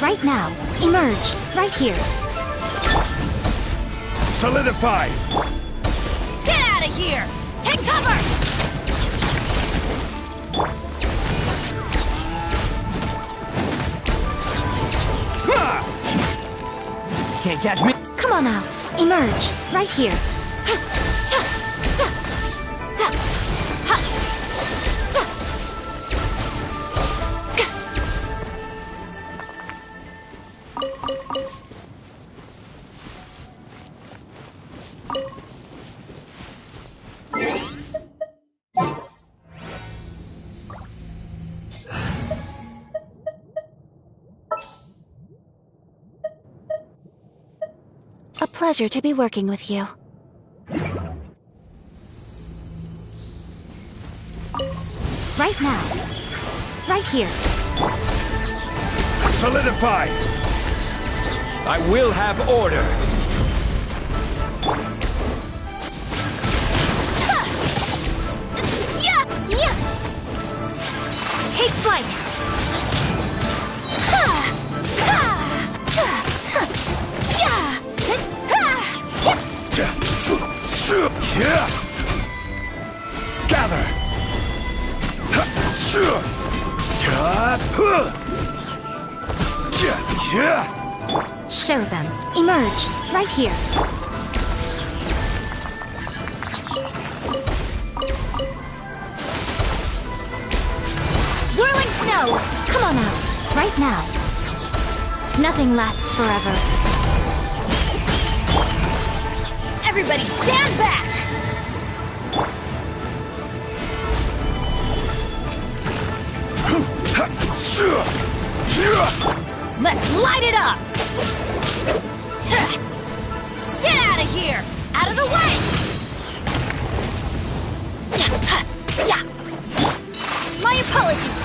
Right now. Emerge. Right here. Solidify! Get out of here! Take cover! Can't catch me. Come on out. Emerge. Right here. A pleasure to be working with you. Right now. Right here. Solidify! I will have order. Take flight! Gather! Show them. Emerge. Right here. Whirling snow! Come on out. Right now. Nothing lasts forever. Everybody stand back! Let's light it up! Get out of here! Out of the way! My apologies!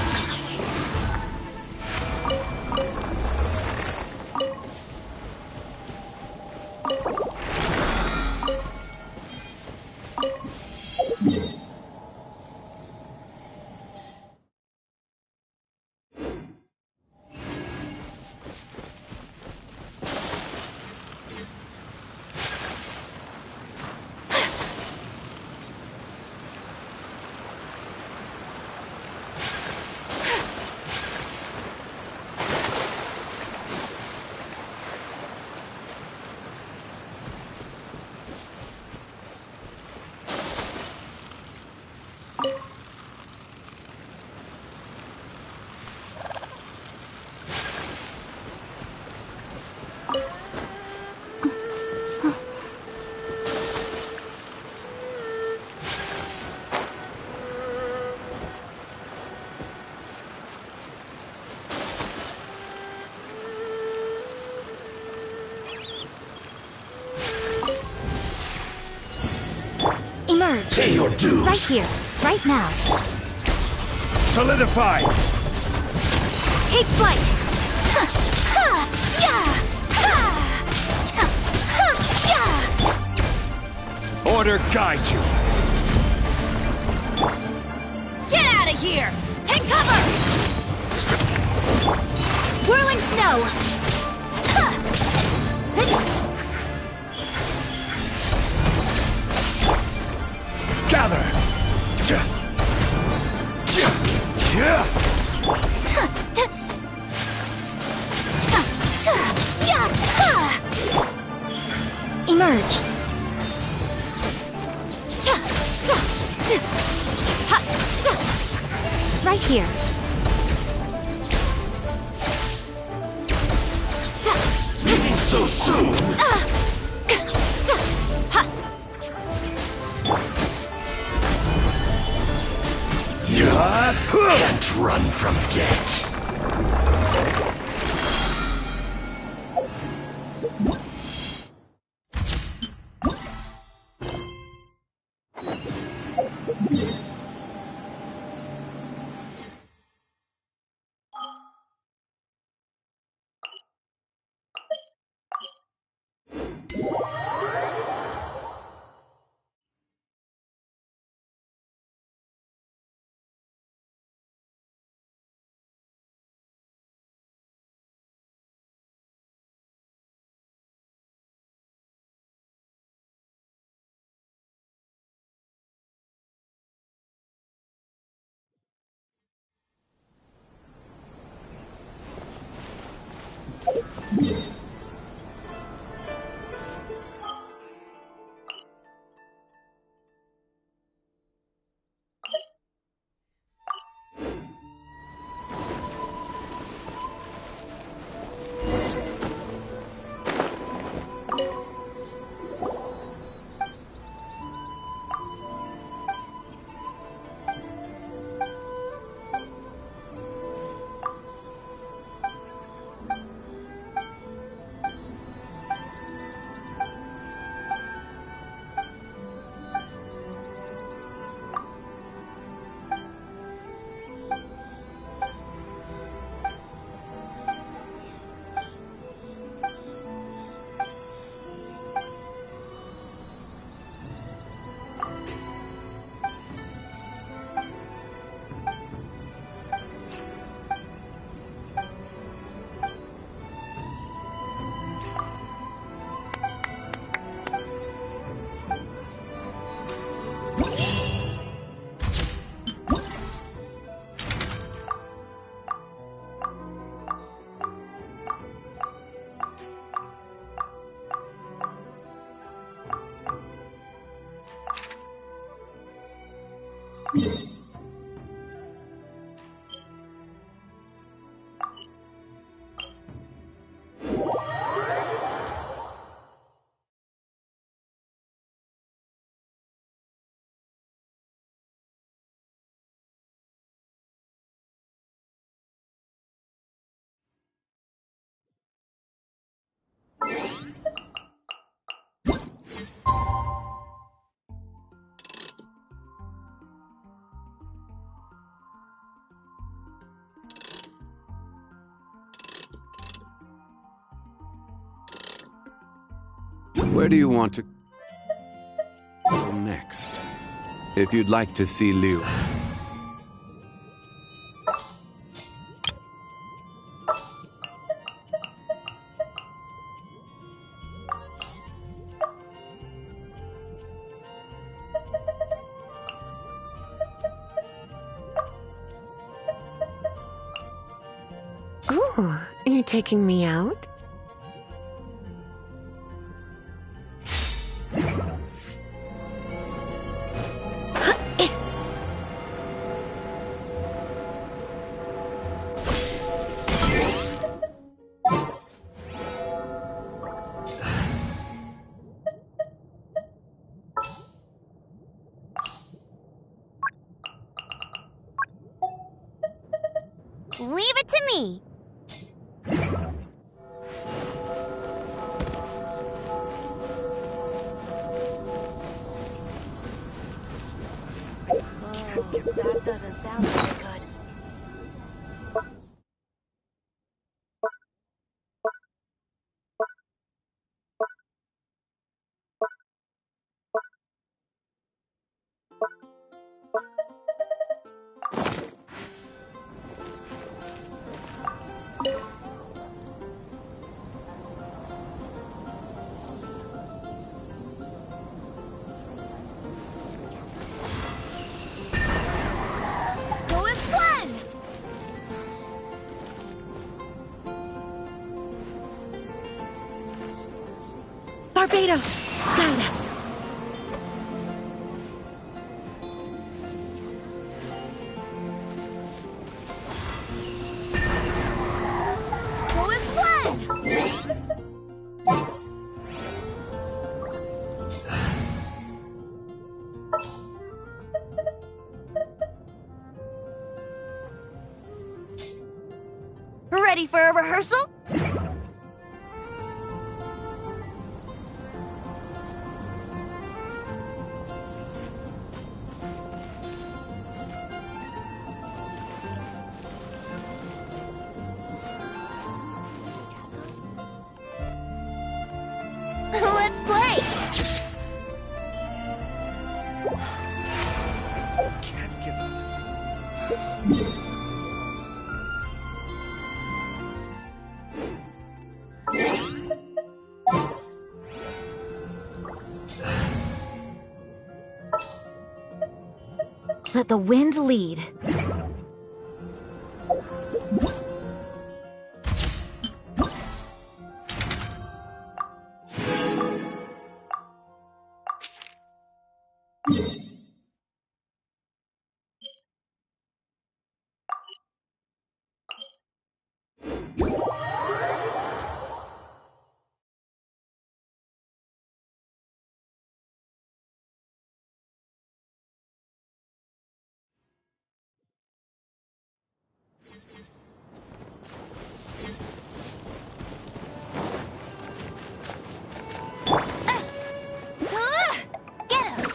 Emerge. Pay your dues. Right here. Right now. Solidify. Take flight. Order guide you. Get out of here! Take cover! Whirling snow. Gather. Emerge. Right here. Leaving so soon. You can't run from death. Where do you want to go next? If you'd like to see Liu. Oh, you're taking me out? Leave it to me. That doesn't sound very good. Go with Glenn! Barbados, guide us. Go with Glenn! Ready for a rehearsal? Let's play! Can't give up. Let the wind lead. Get him!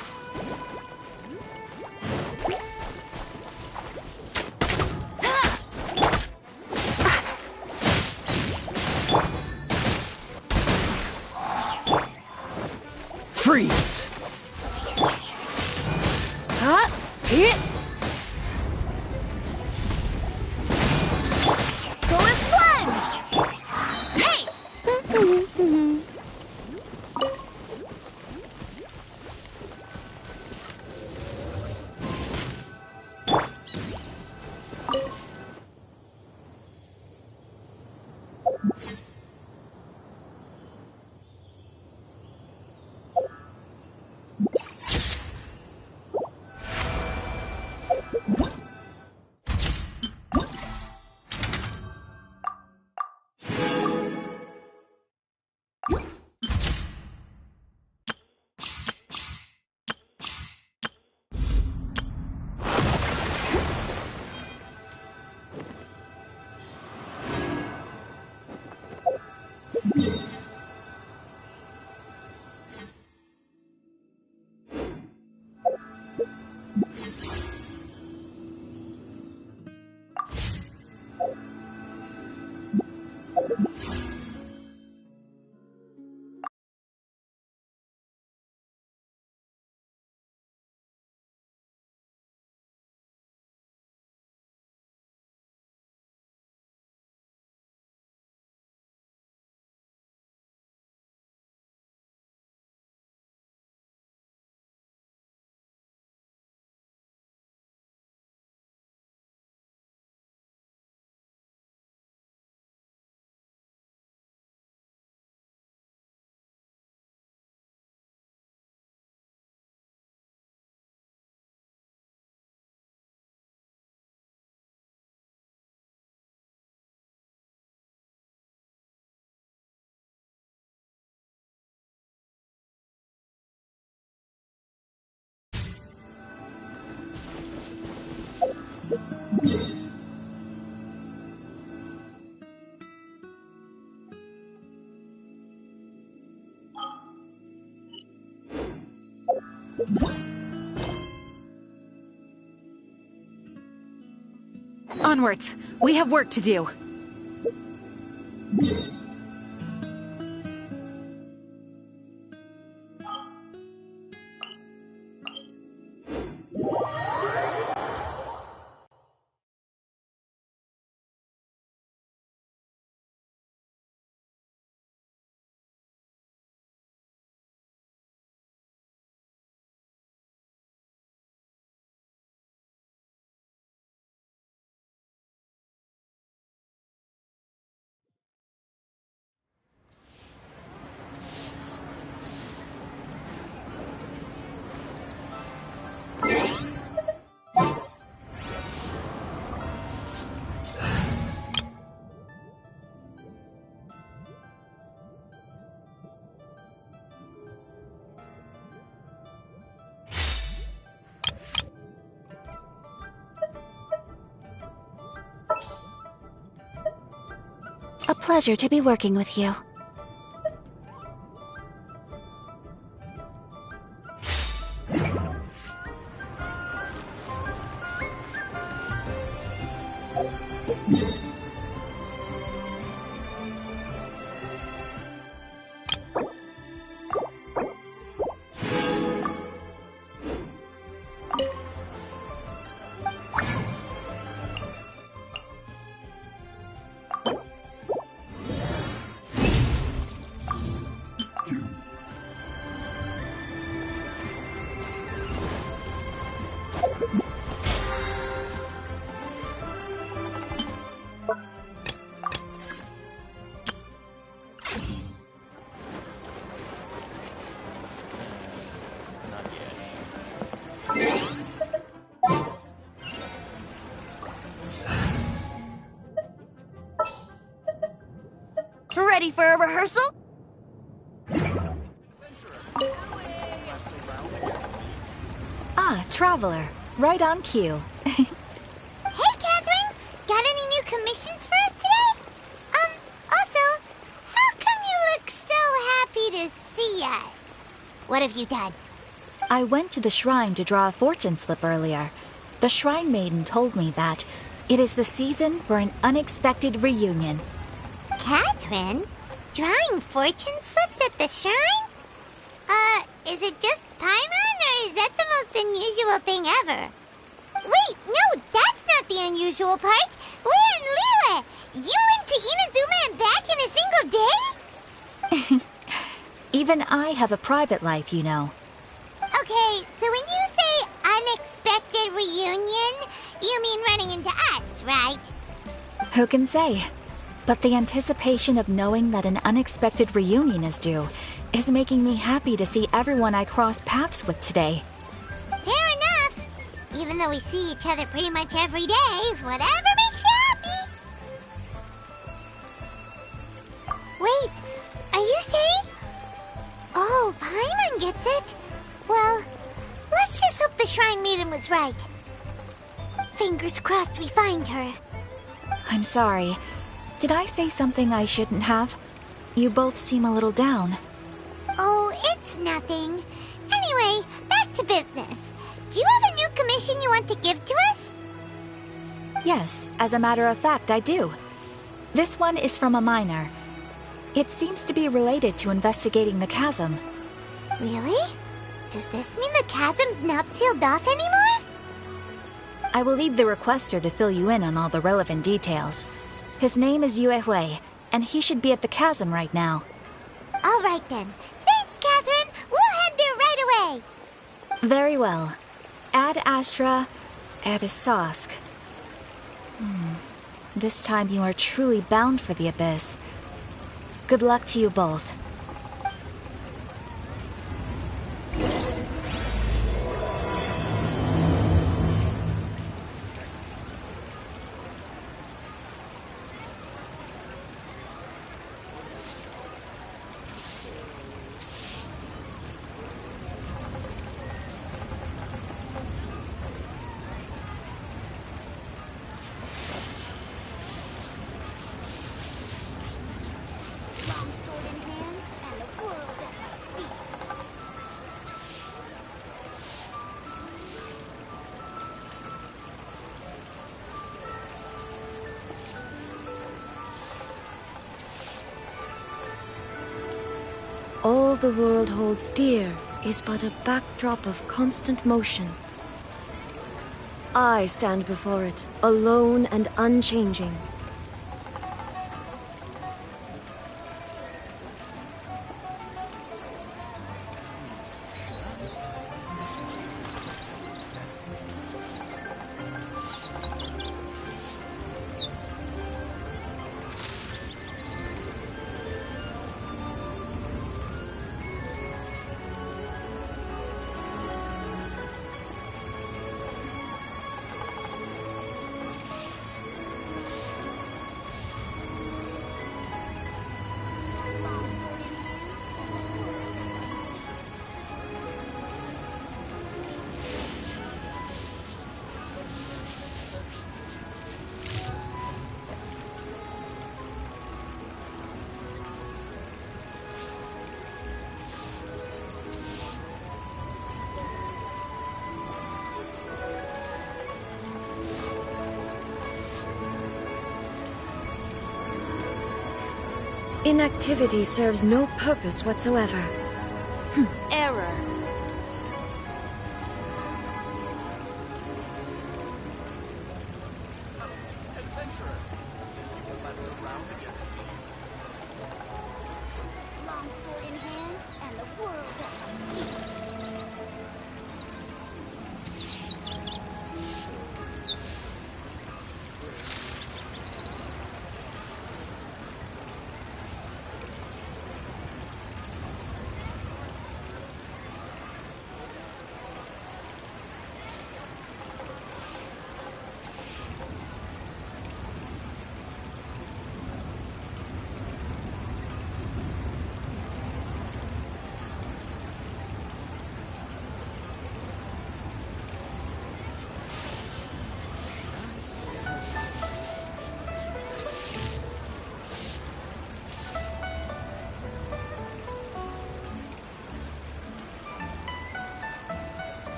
Freeze! Huh? Hit! Go with Glenn! Hey! Onwards. We have work to do. A pleasure to be working with you. Ready for a rehearsal? Ah, Traveler. Right on cue. Hey, Catherine! Got any new commissions for us today? Also, how come you look so happy to see us? What have you done? I went to the shrine to draw a fortune slip earlier. The shrine maiden told me that it is the season for an unexpected reunion. Catherine? Drawing fortune slips at the shrine? Is it just Paimon, or is that the most unusual thing ever? Wait, no, that's not the unusual part. We're in Liyue. You went to Inazuma and back in a single day? Even I have a private life, you know. Okay, so when you say unexpected reunion, you mean running into us, right? Who can say? But the anticipation of knowing that an unexpected reunion is due is making me happy to see everyone I cross paths with today. Fair enough. Even though we see each other pretty much every day, whatever makes you happy. Wait, are you saying? Oh, Paimon gets it. Well, let's just hope the Shrine Maiden was right. Fingers crossed we find her. I'm sorry. Did I say something I shouldn't have? You both seem a little down. Oh, it's nothing. Anyway, back to business. Do you have a new commission you want to give to us? Yes, as a matter of fact, I do. This one is from a miner. It seems to be related to investigating the chasm. Really? Does this mean the chasm's not sealed off anymore? I will leave the requester to fill you in on all the relevant details. His name is Yue Hui, and he should be at the chasm right now. All right then. Thanks, Catherine. We'll head there right away. Very well. Ad Astra Abyssosque. This time you are truly bound for the Abyss. Good luck to you both. Long sword in hand, All the world holds dear is but a backdrop of constant motion. I stand before it, alone and unchanging. Inactivity serves no purpose whatsoever. Error. Longsword in hand, and the world at my feet.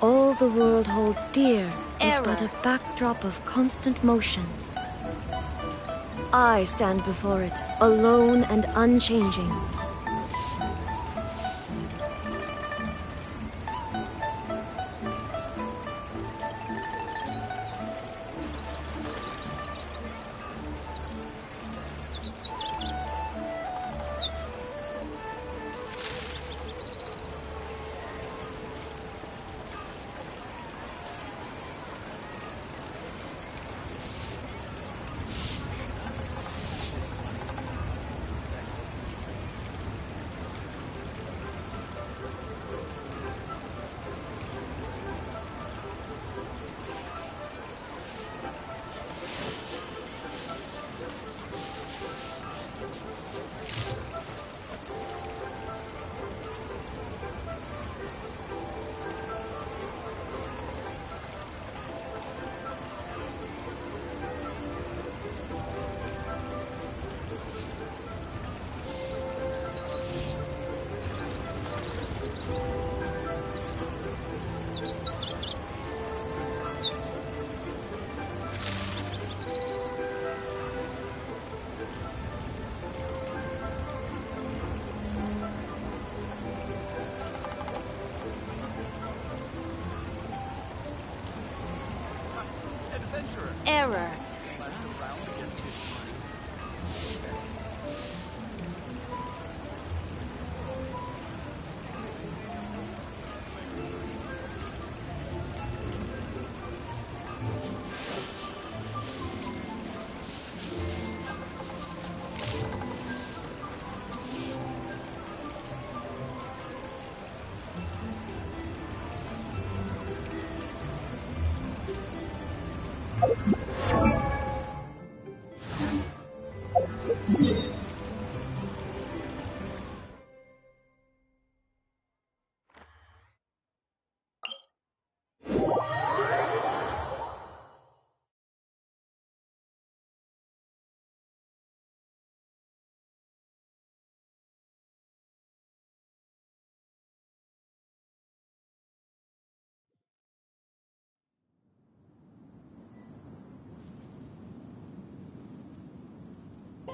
All the world holds dear is but a backdrop of constant motion. I stand before it, alone and unchanging. Error.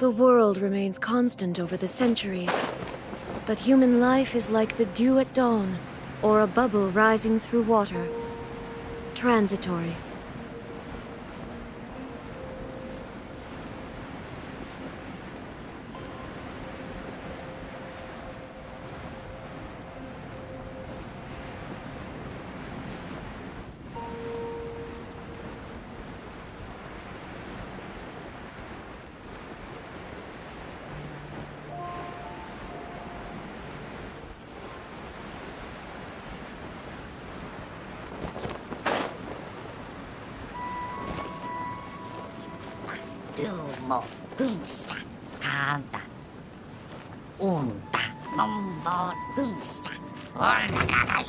The world remains constant over the centuries, but human life is like the dew at dawn, or a bubble rising through water. Transitory. Dumo gunsa kada. Unta nombo gunsa. Orna gagai.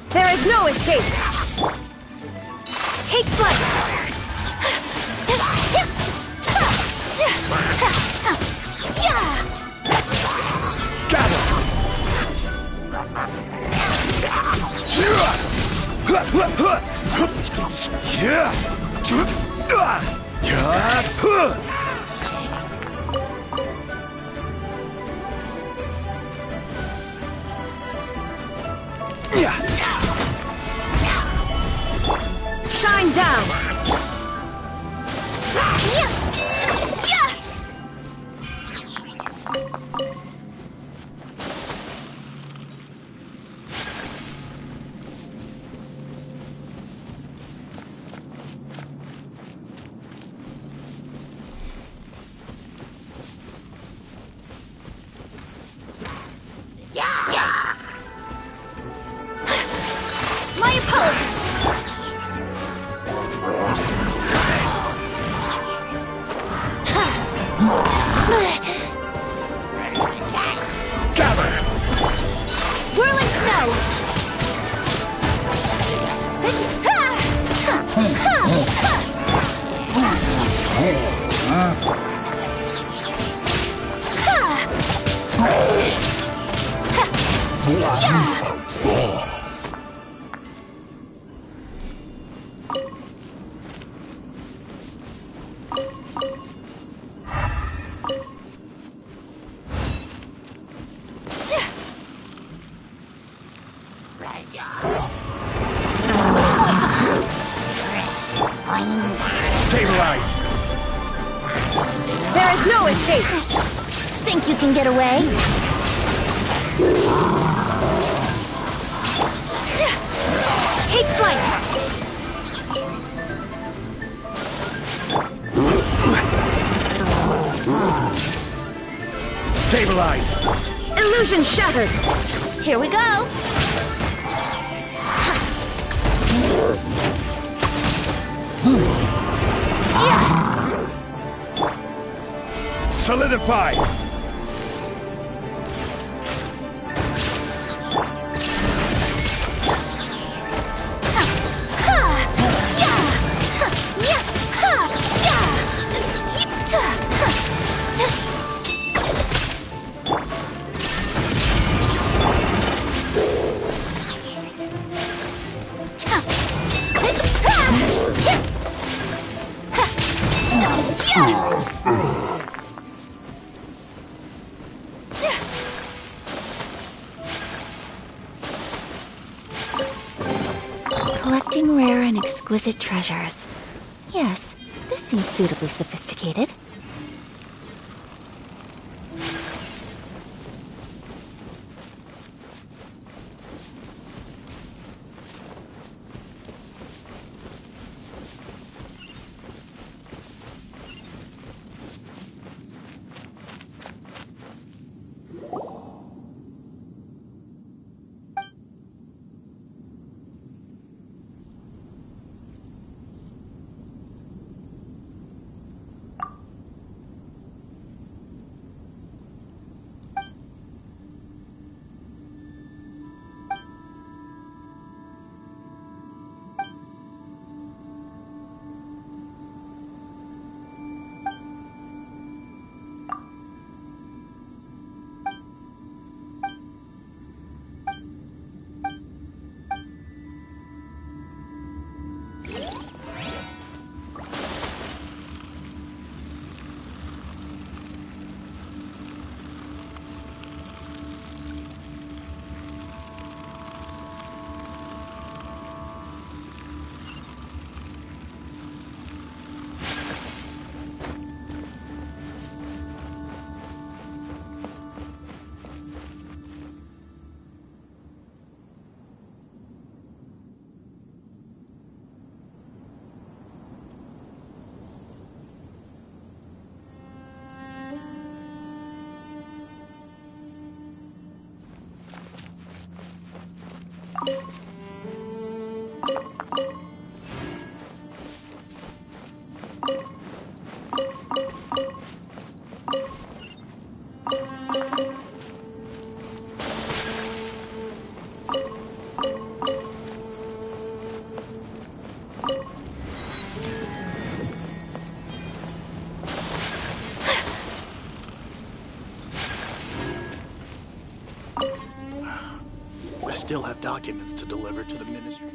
There is no escape! Take flight! Shine down! My apologies! Gather! Whirling snow! Stabilize! There is no escape! Think you can get away? Take flight! Stabilize! Illusion shattered! Here we go! Solidify! Collecting rare and exquisite treasures. Yes, this seems suitably sophisticated. I still have documents to deliver to the Ministry.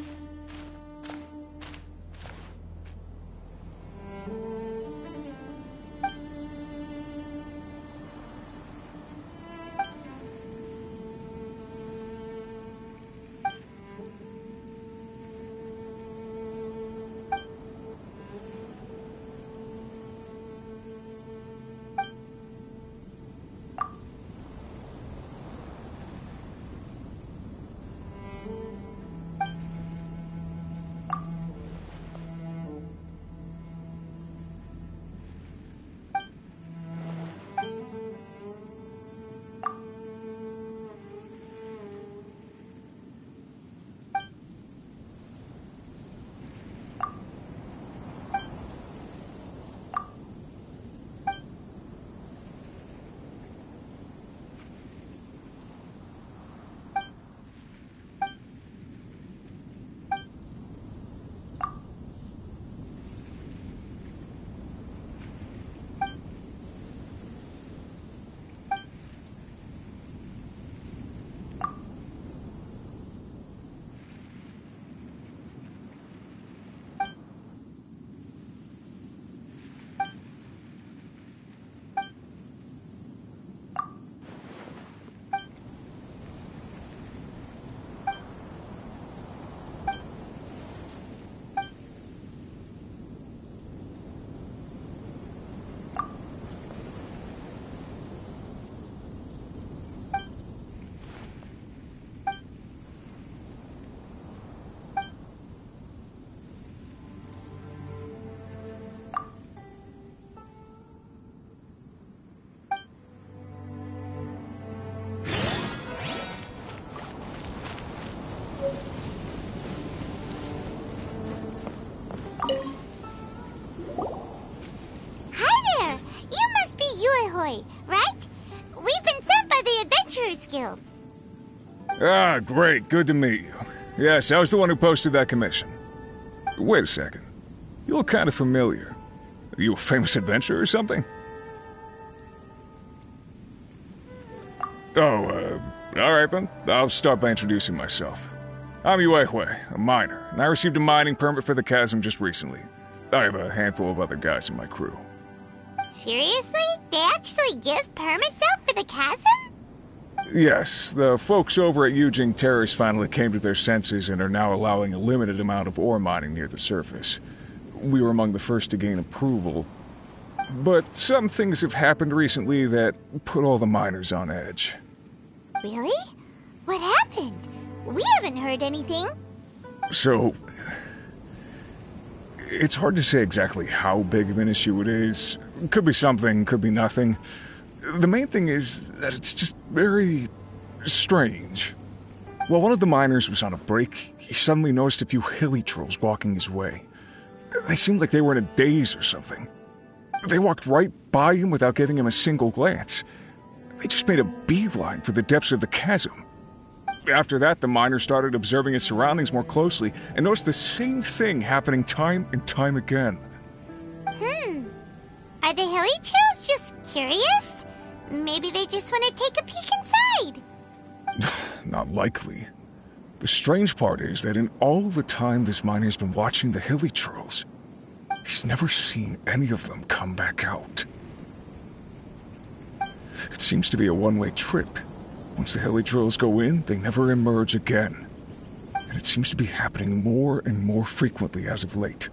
Right? We've been sent by the Adventurers Guild. Ah, great. Good to meet you. Yes, I was the one who posted that commission. Wait a second. You look kind of familiar. Are you a famous adventurer or something? Oh, alright then. I'll start by introducing myself. I'm Yuehue, a miner, and I received a mining permit for the chasm just recently. I have a handful of other guys in my crew. Seriously? They actually give permits out for the chasm? Yes, the folks over at Yujing Terrace finally came to their senses and are now allowing a limited amount of ore mining near the surface. We were among the first to gain approval. But some things have happened recently that put all the miners on edge. Really? What happened? We haven't heard anything. So, it's hard to say exactly how big of an issue it is. Could be something, could be nothing. The main thing is that it's just very strange. While one of the miners was on a break, he suddenly noticed a few hilly trolls walking his way. They seemed like they were in a daze or something. They walked right by him without giving him a single glance. They just made a beeline for the depths of the chasm. After that, the miner started observing his surroundings more closely and noticed the same thing happening time and time again. Are the hilly trolls just curious? Maybe they just want to take a peek inside. Not likely. The strange part is that in all the time this miner's been watching the hilly trolls, he's never seen any of them come back out. It seems to be a one-way trip. Once the hilly trolls go in, they never emerge again. And it seems to be happening more and more frequently as of late.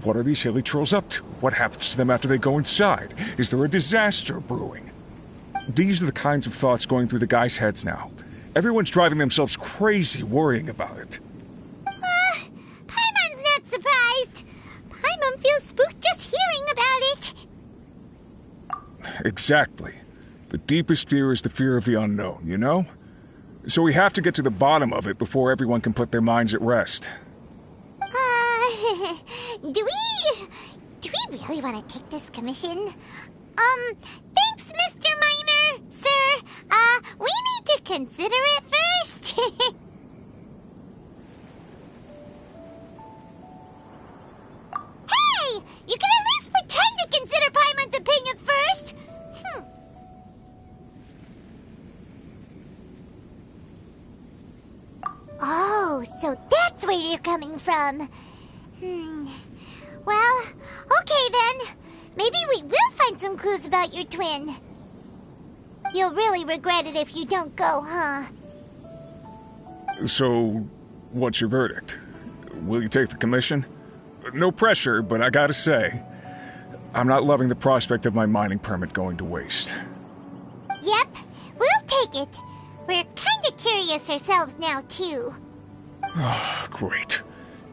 What are these hilly trolls up to? What happens to them after they go inside? Is there a disaster brewing? These are the kinds of thoughts going through the guys' heads now. Everyone's driving themselves crazy worrying about it. Paimon's not surprised. Paimon feels spooked just hearing about it. Exactly. The deepest fear is the fear of the unknown, you know? So we have to get to the bottom of it before everyone can put their minds at rest. Do we really want to take this commission? Thanks, Mr. Miner, sir. We need to consider it first. Hey! You can at least pretend to consider Paimon's opinion first! So that's where you're coming from. Well, okay then. Maybe we will find some clues about your twin. You'll really regret it if you don't go, huh? So, what's your verdict? Will you take the commission? No pressure, but I gotta say, I'm not loving the prospect of my mining permit going to waste. Yep, we'll take it. We're kinda curious ourselves now, too. Great.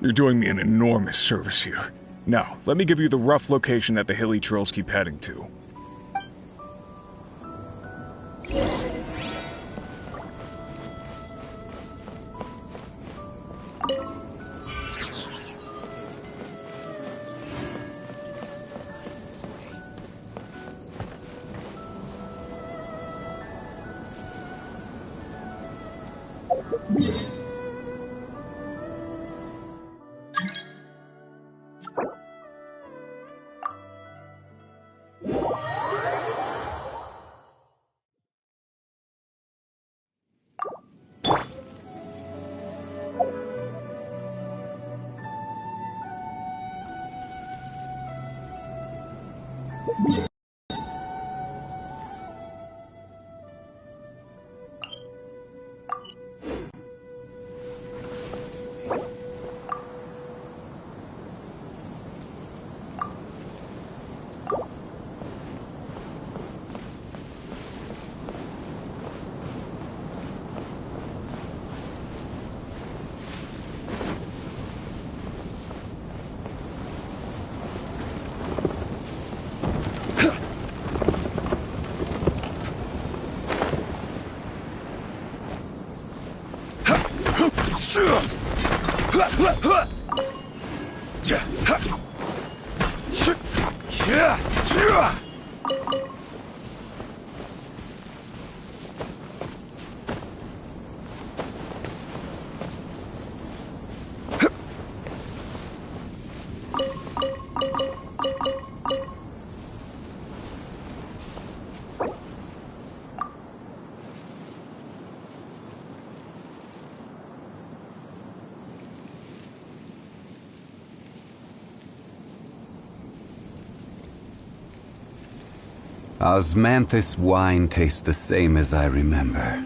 You're doing me an enormous service here. Now, let me give you the rough location that the hilly trails keep heading to. Osmanthus wine tastes the same as I remember.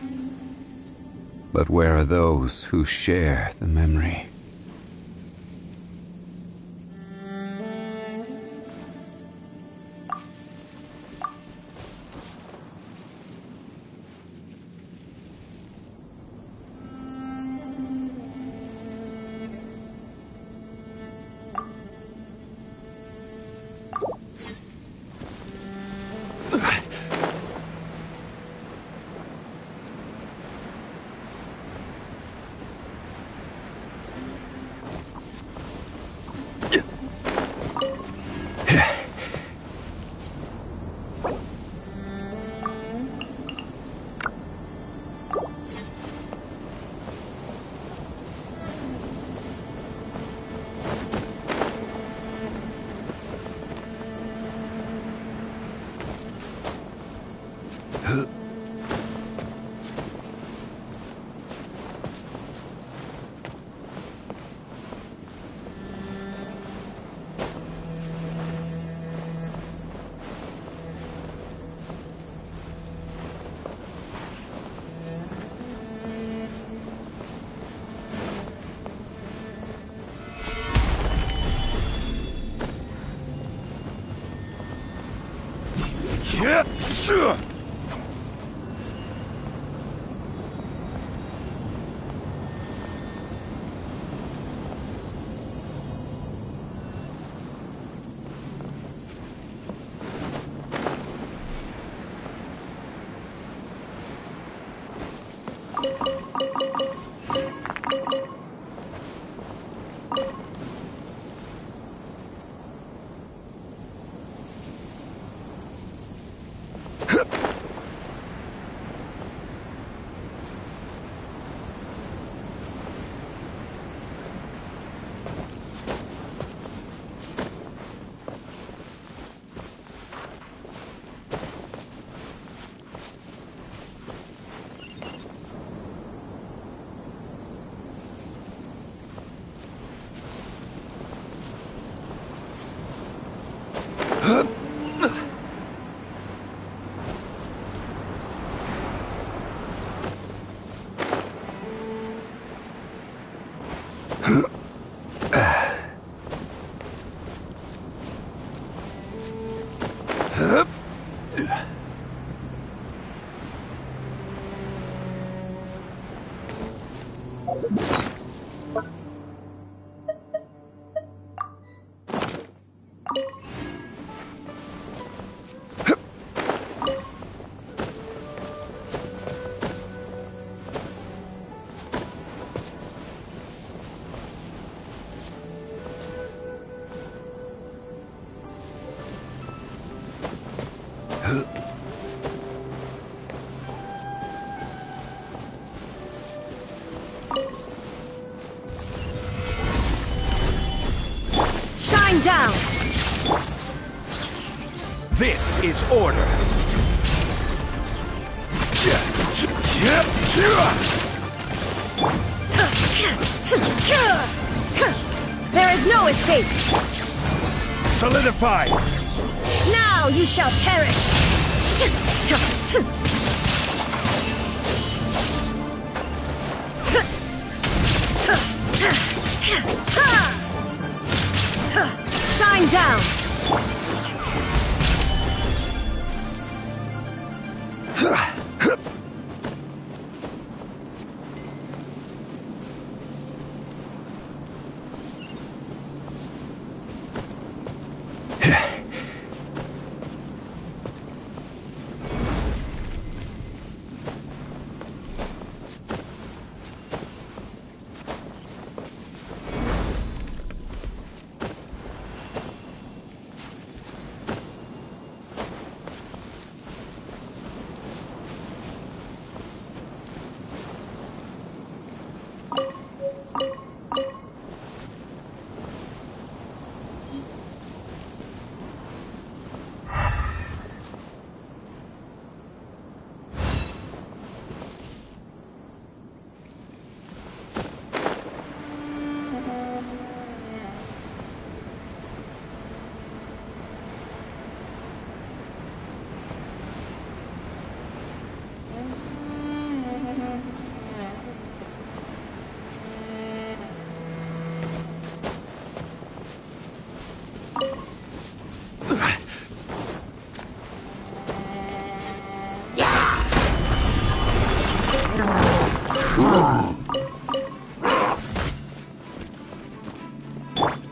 But where are those who share the memory? Shine down! This is order. There is no escape! Solidify! Now you shall perish! Shine down!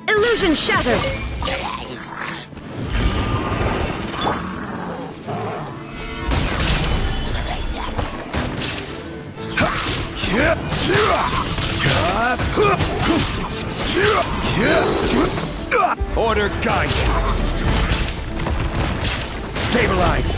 Illusion shattered! Order guide. Stabilize.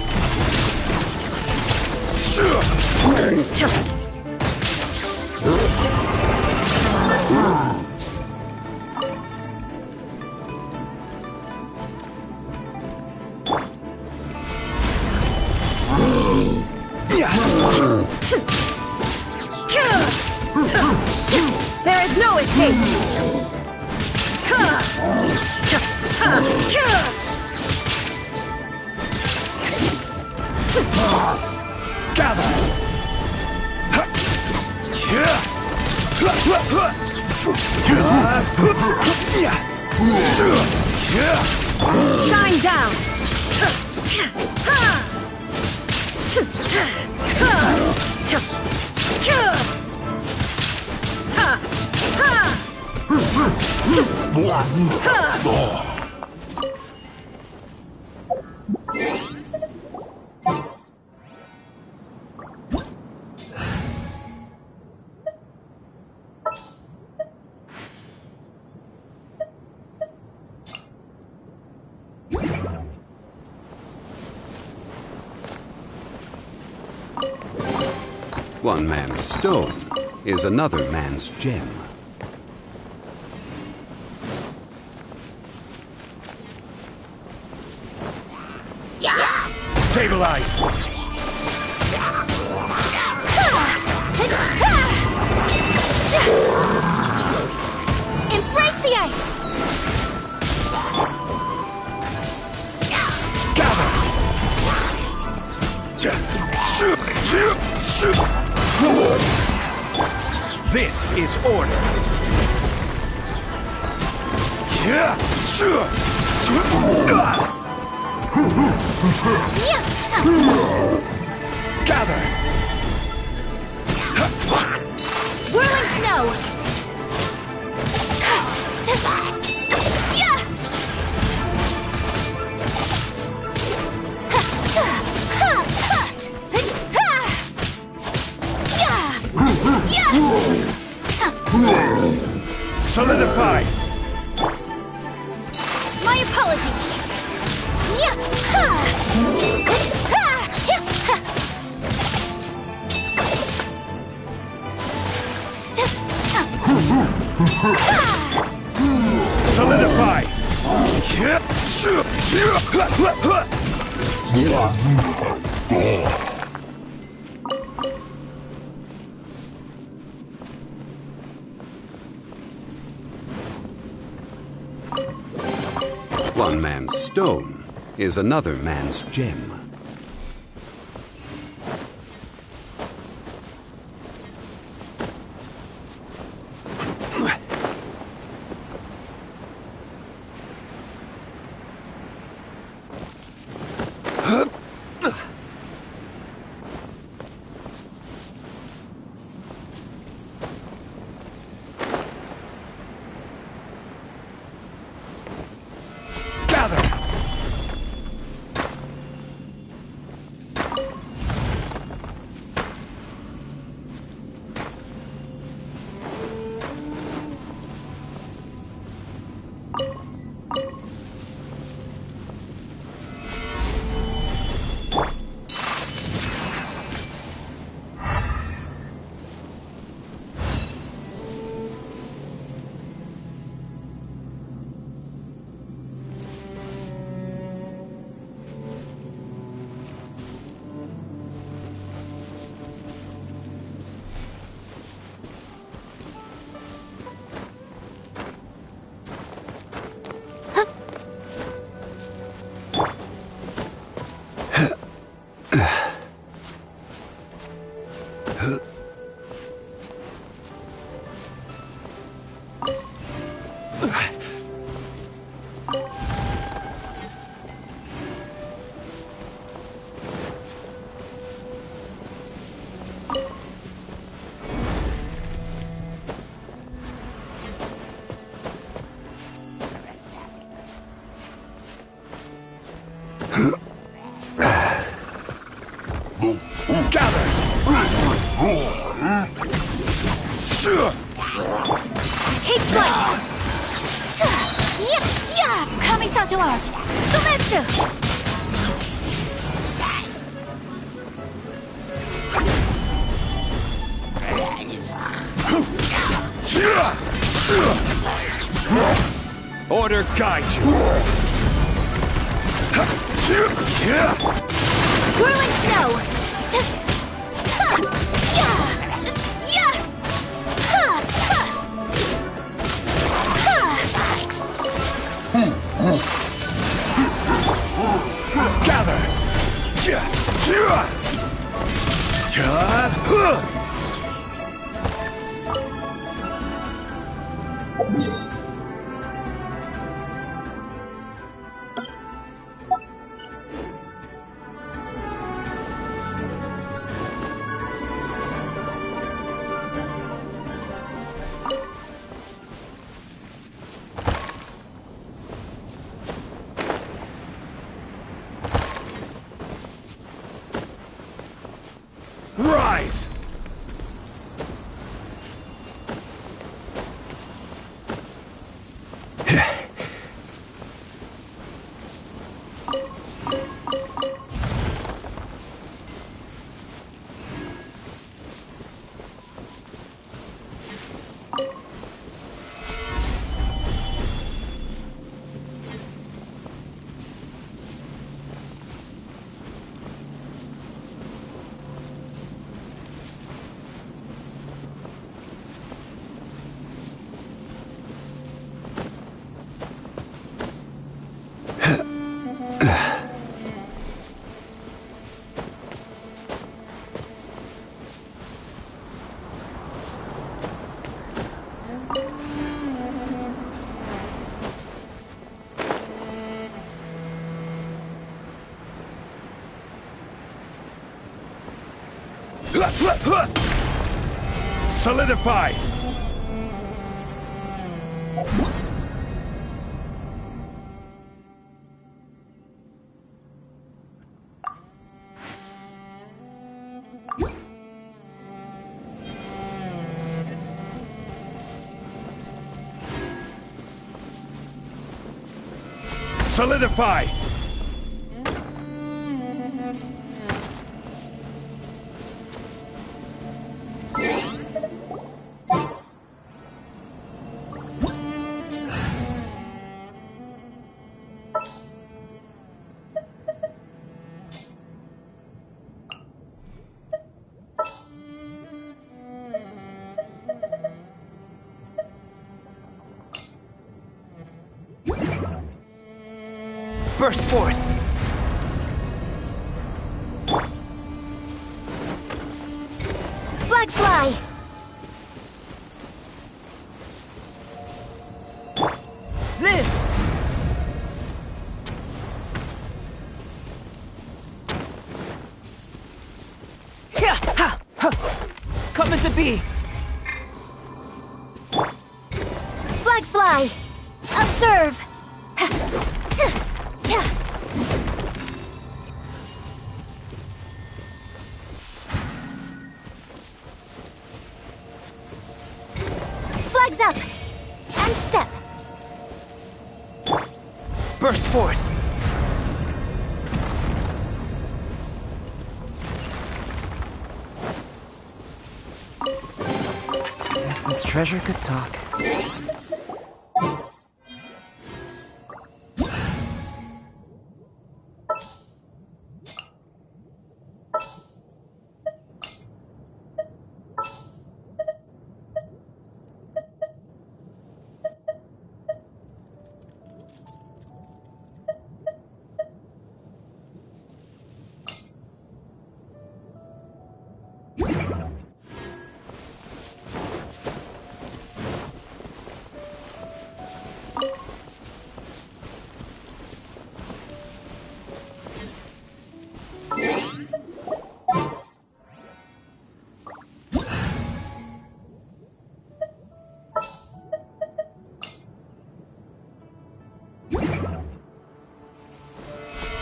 There is no escape! Gather. Shine down! One man's stone is another man's gem. Stabilize. Embrace the ice! This is order. Gather! Whirling snow! Solidify! My apologies. Yeah. Ha. Ha. Yeah. Ha. Solidify! One man's stone is another man's gem. Take flight! Yeah! Kamisato art! Sometsu! Order guide you! Whirling snow! Gather! Rise! Solidify! Solidify! Burst forth! Flags fly! Live! Coming to be! Flags fly! Observe! Flags up! And step! Burst forth! If this treasure could talk.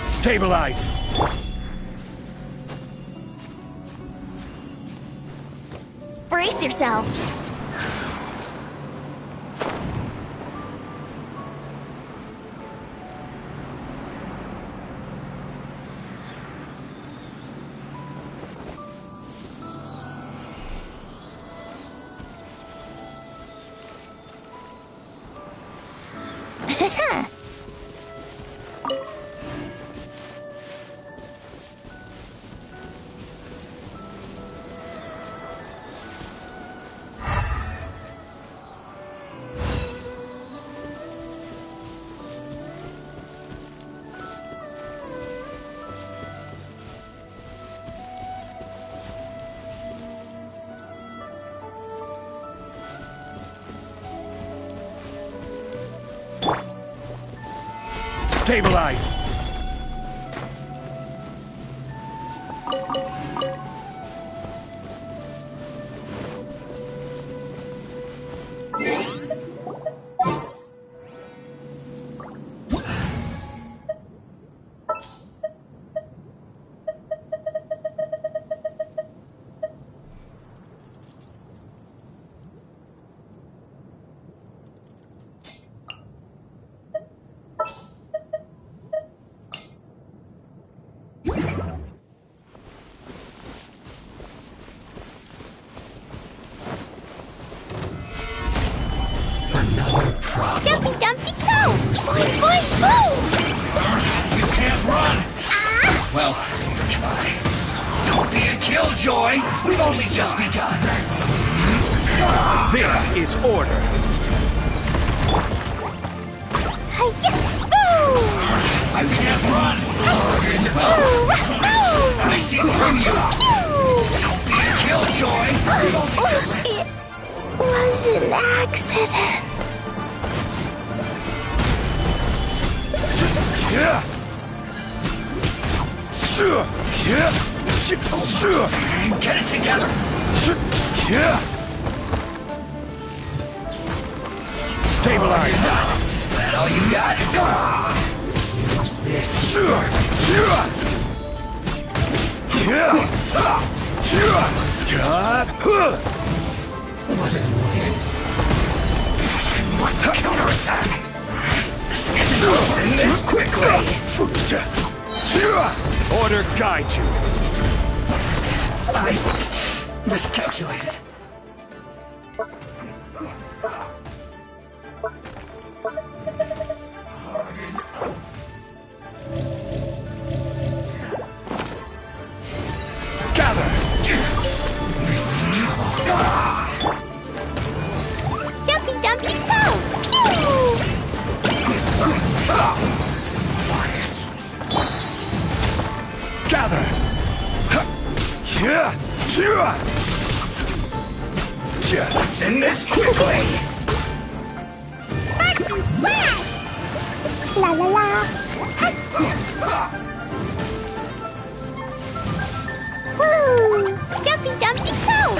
Stabilize! Brace yourselves! Stabilize! Dumpy Dumpty go! Boing boing boom! You can't run! Well, neither can I. Don't be a killjoy! We've only just begun. This is order. I can't run! Well, I see through you! Don't be a killjoy! We've only just begun. It was an accident. Get it together! Stabilize! That all you got? Use this. What an annoyance. I must counterattack. The This isn't in this quickly! Order guide you. I miscalculated. Gather! This is trouble. Jumpy dumpy toe! Pew! Gather! Let's end this quickly! Sparks and flash! La la la! Woo! Jumpy dumpy toe!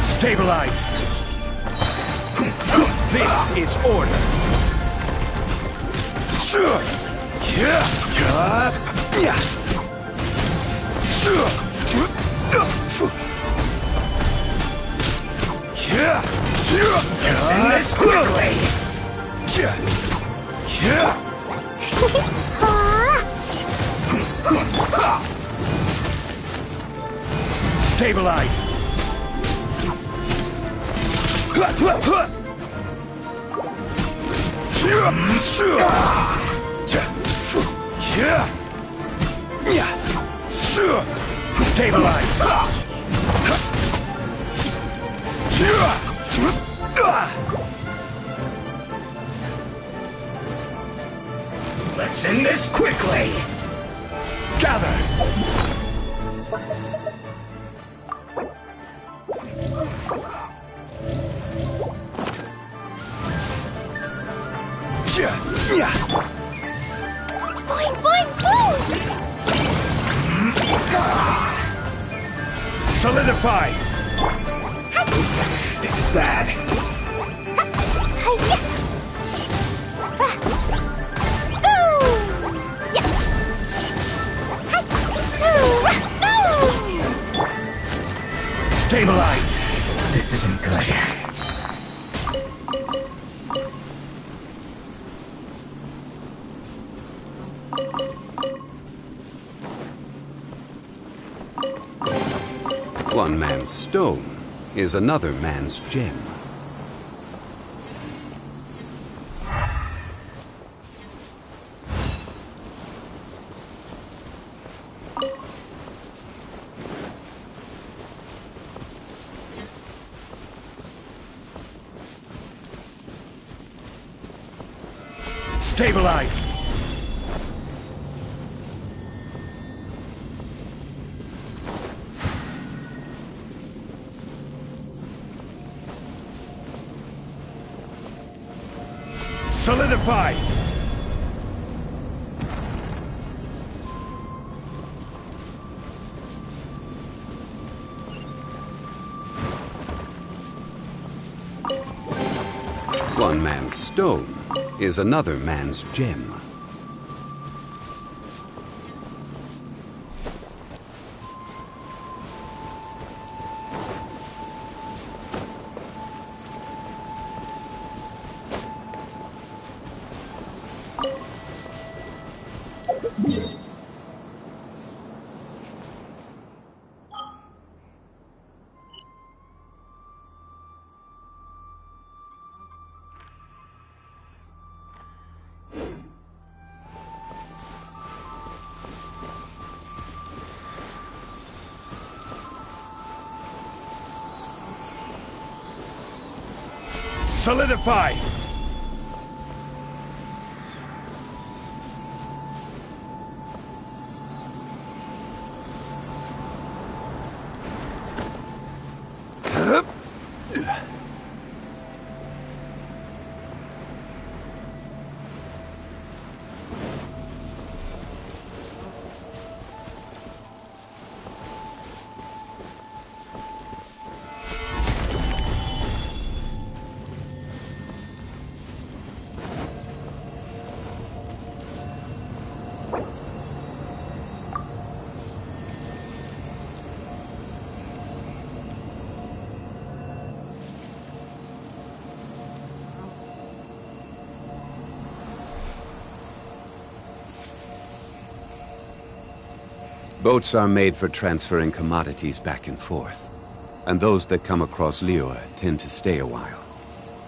Stabilize! This is order! Let's end this quickly! Stabilize! Stabilize! Let's end this quickly! Gather! Boing boing boom! Solidify! This is bad. Stabilize! This isn't good. One man's stone is another man's gem. Stabilize! Solidify! One man's stone is another man's gem. Solidify! Boats are made for transferring commodities back and forth, and those that come across Liyue tend to stay a while.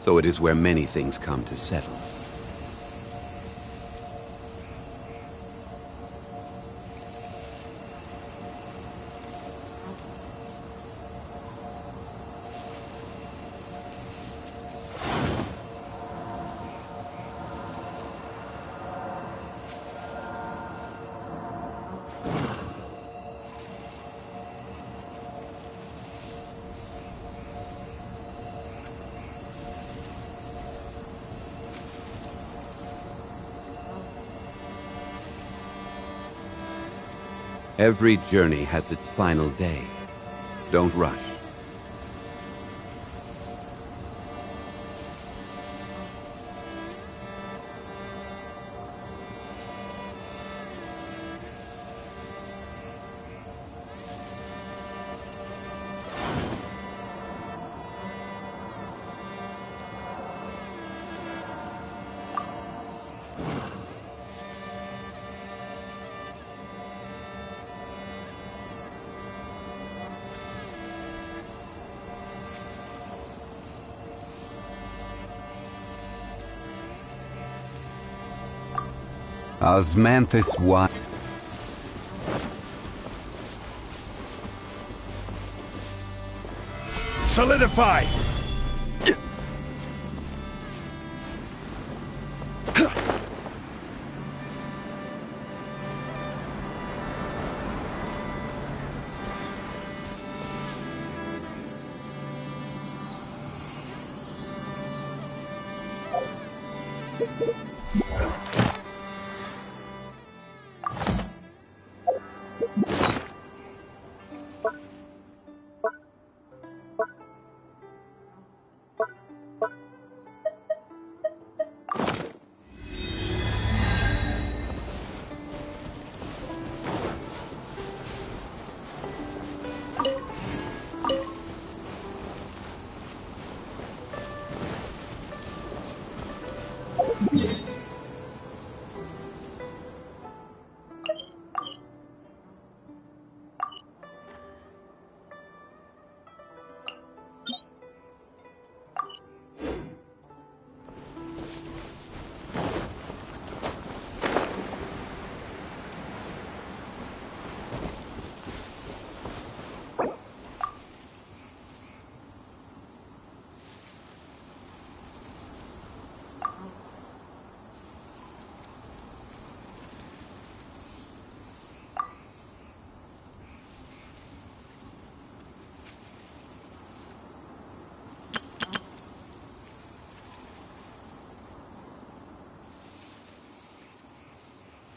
So it is where many things come to settle. Every journey has its final day. Don't rush. Osmanthus wine. Solidify!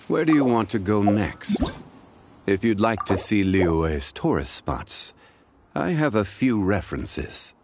Where do you want to go next? If you'd like to see Liyue's tourist spots, I have a few references.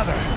together!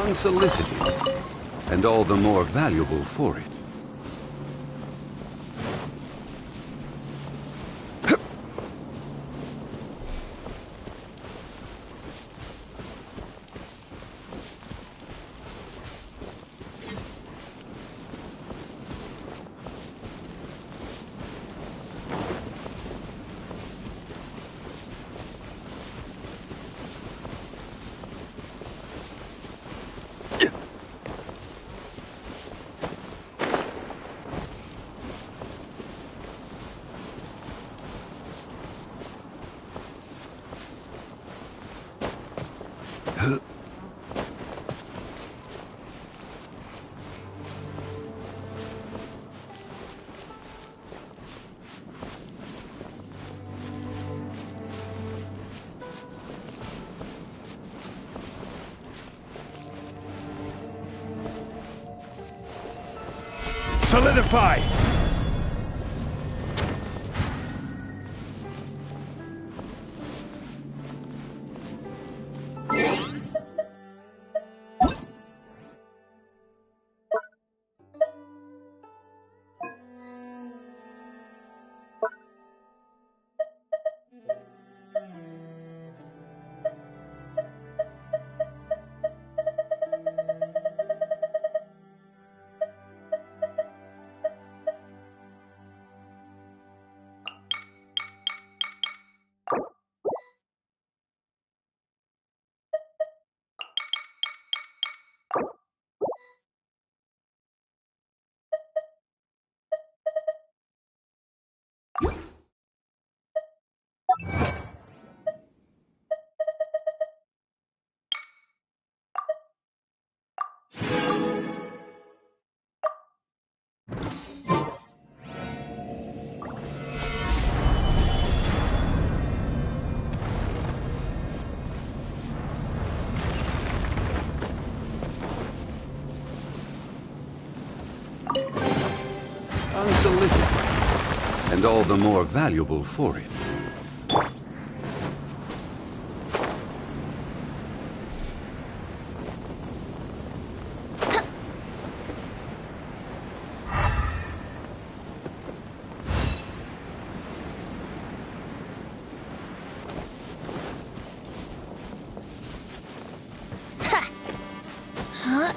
Unsolicited, and all the more valuable for it. Solidify! Unsolicited, and all the more valuable for it. Huh?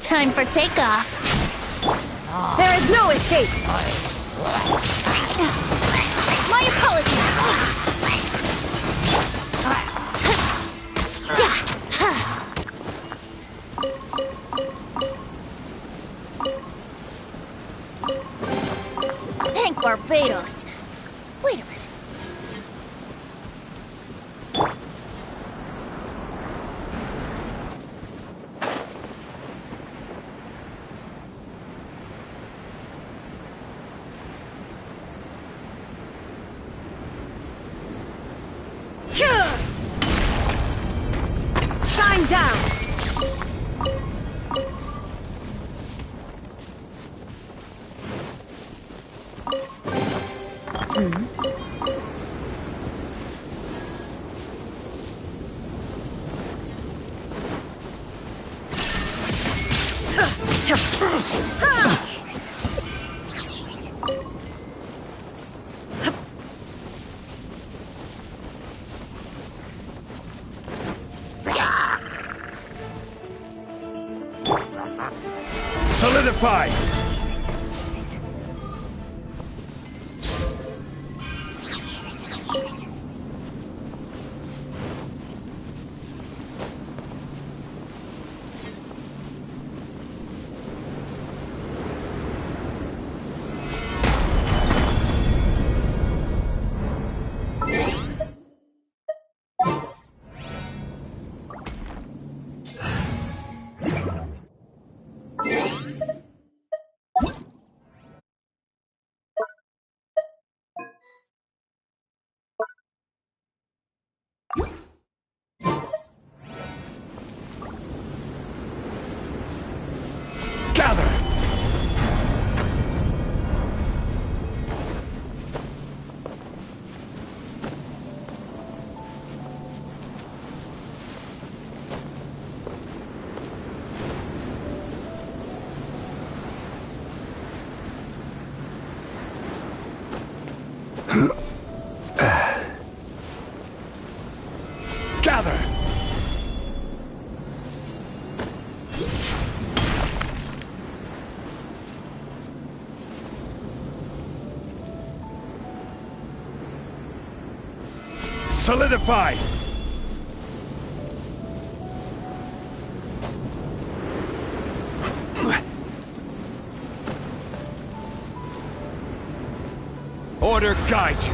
Time for takeoff. There is no escape! My apologies! Thank Barbados. Wait a minute. Shine down! Solidify! Gather! Gather! Solidify! Order guide you.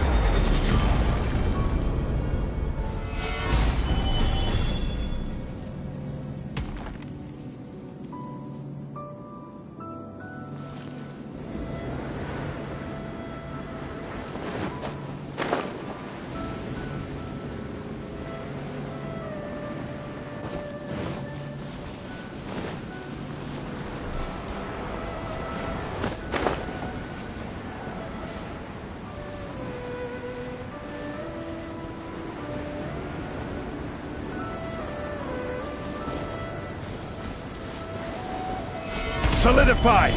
Solidify!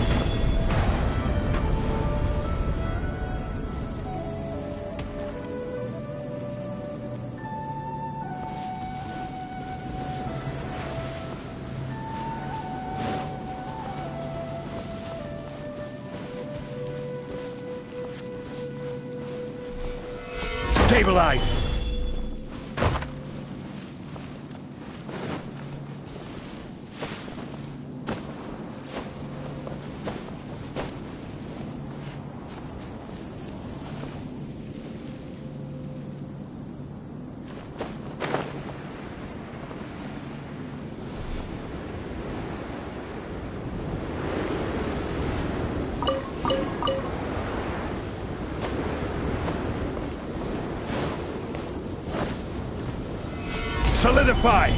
Stabilize! Solidify!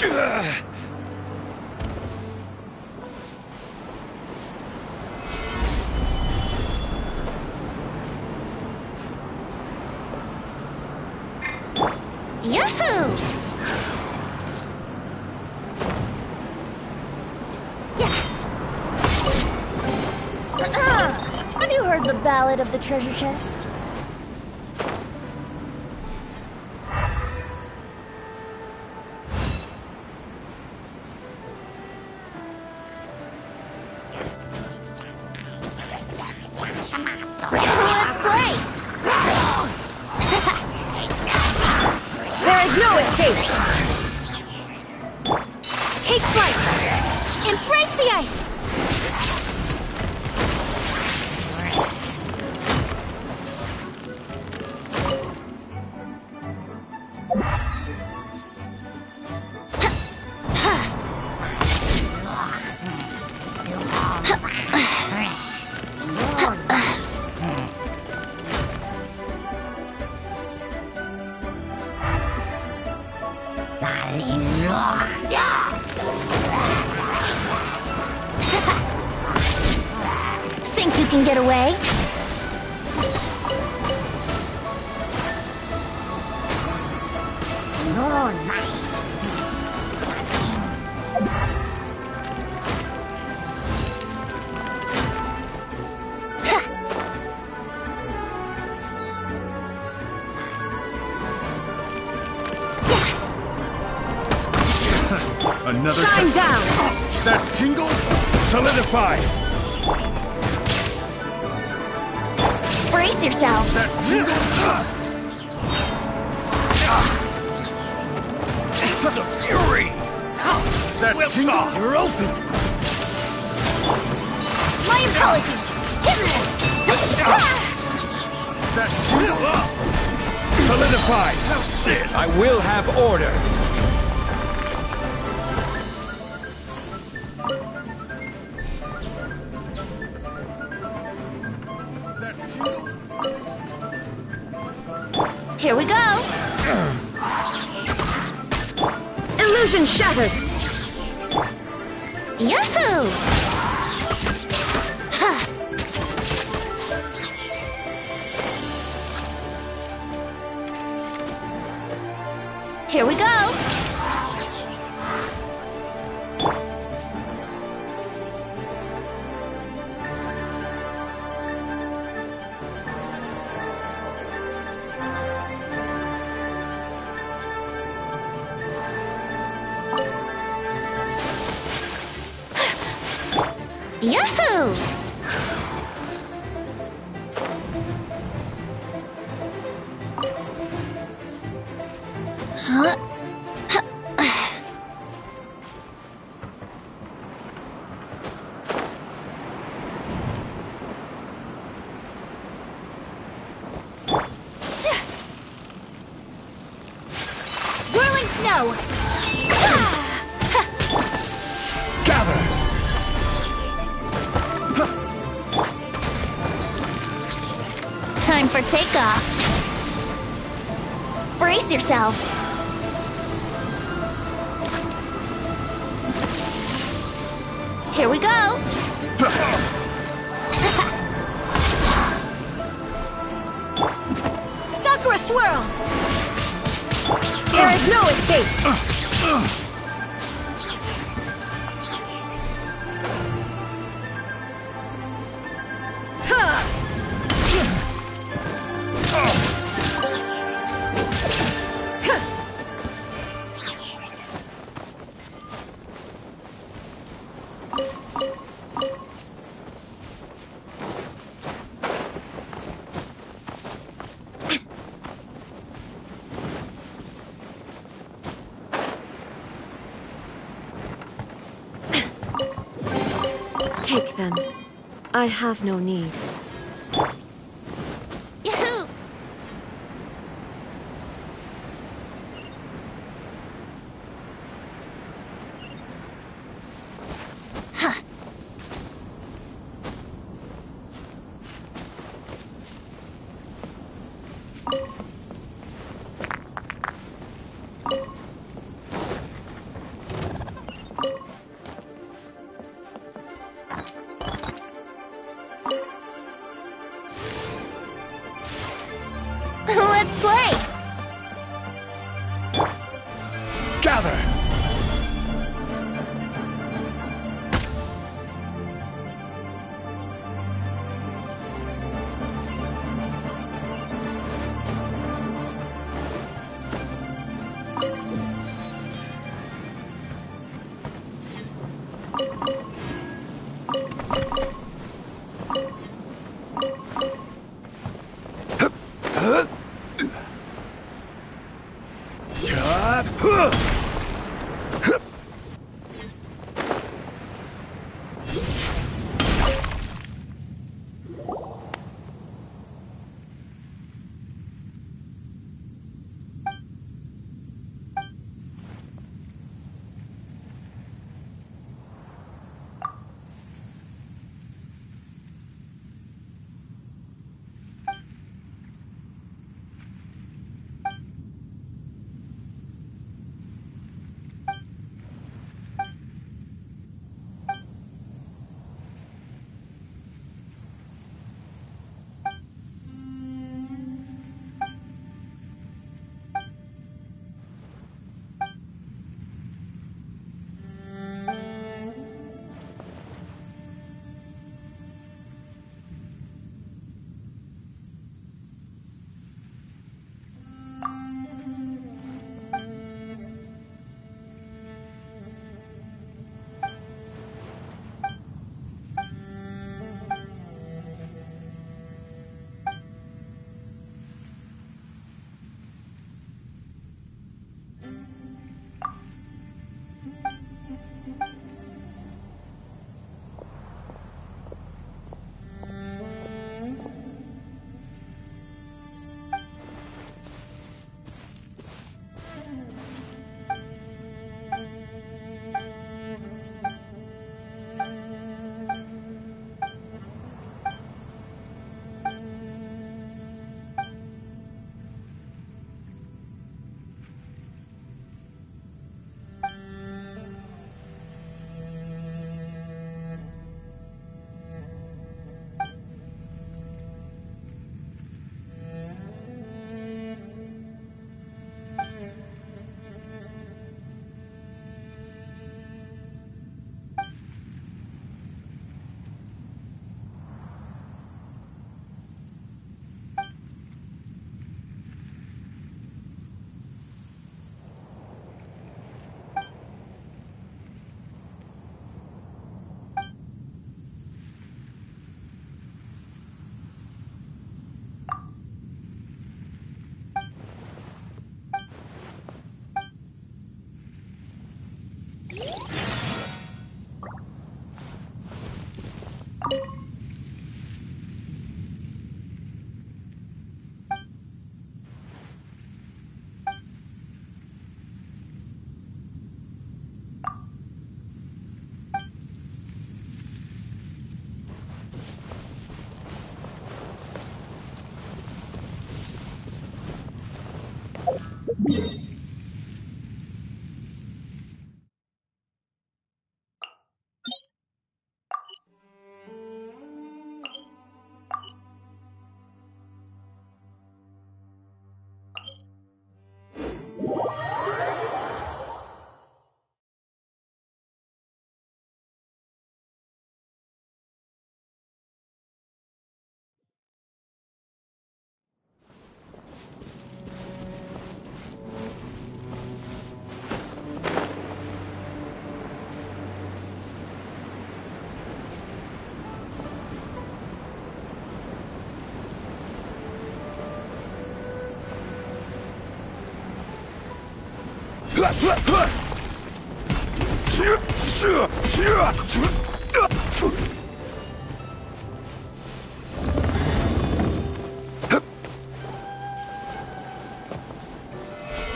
Yahoo! Have you heard the ballad of the treasure chest? Let's play! There is no escape! Take flight! Embrace the ice! Think you can get away? Another Shine test. down! That tingle? Solidify! Brace yourself! That tingle? It's a fury! That We'll tingle? talk. You're open! My apologies! That tingle? Solidify! How's this? I will have order! Here we go! Illusion shattered! Yahoo! Ha! Here we go! Yahoo! Huh? Whirling snow! Gather! Time for takeoff. Brace yourselves. Here we go. Sakura swirl. There is no escape. Take them. I have no need. Yahoo! Huh. play! Gather!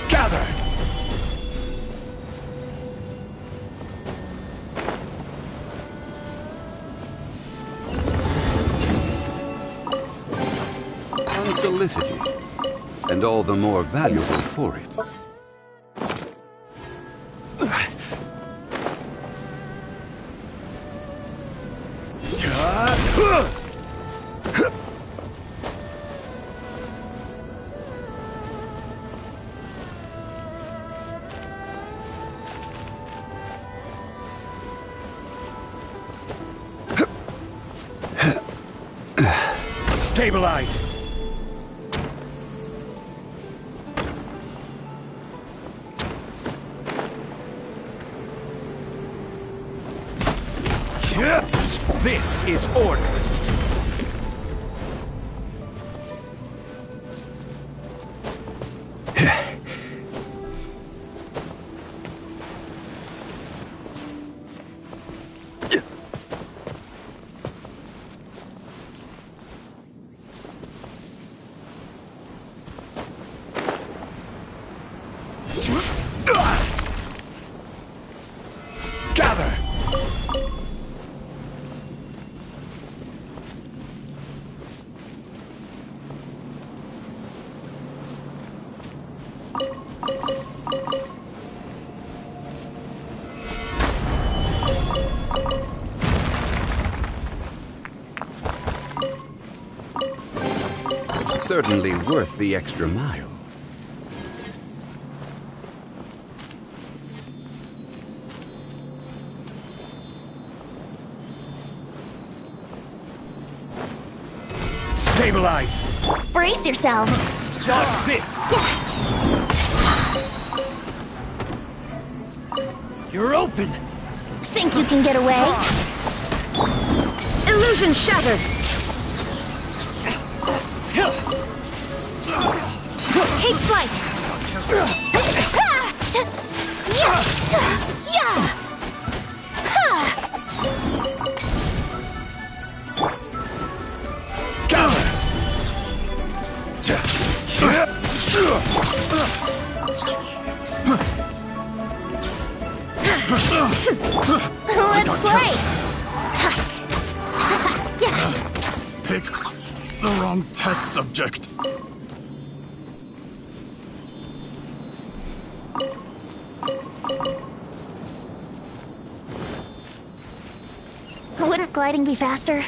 Gather! Unsolicited, and all the more valuable for it. Stabilize! This is order! Gather! Certainly worth the extra mile. Stabilize! Brace yourselves. Dodge this! You're open! Think you can get away? Illusion shattered. Take flight. Let's play. Pick the wrong test subject. Wouldn't gliding be faster?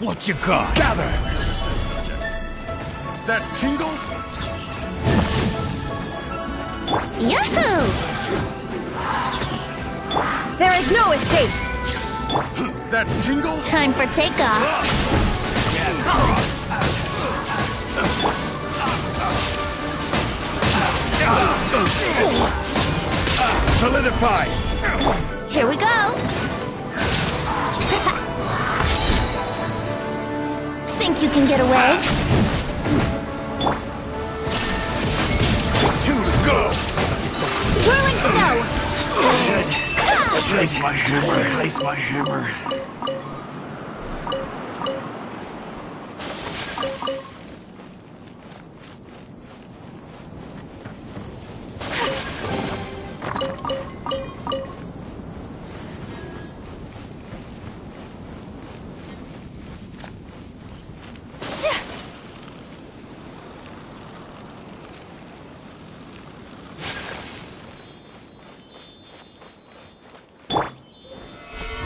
What you got? Gather! That tingle? Yahoo! There is no escape! That tingle? Time for takeoff! Solidify! Here we go! Think you can get away? Two to go! Whirling snow! Shit! Place my hammer! Place my hammer!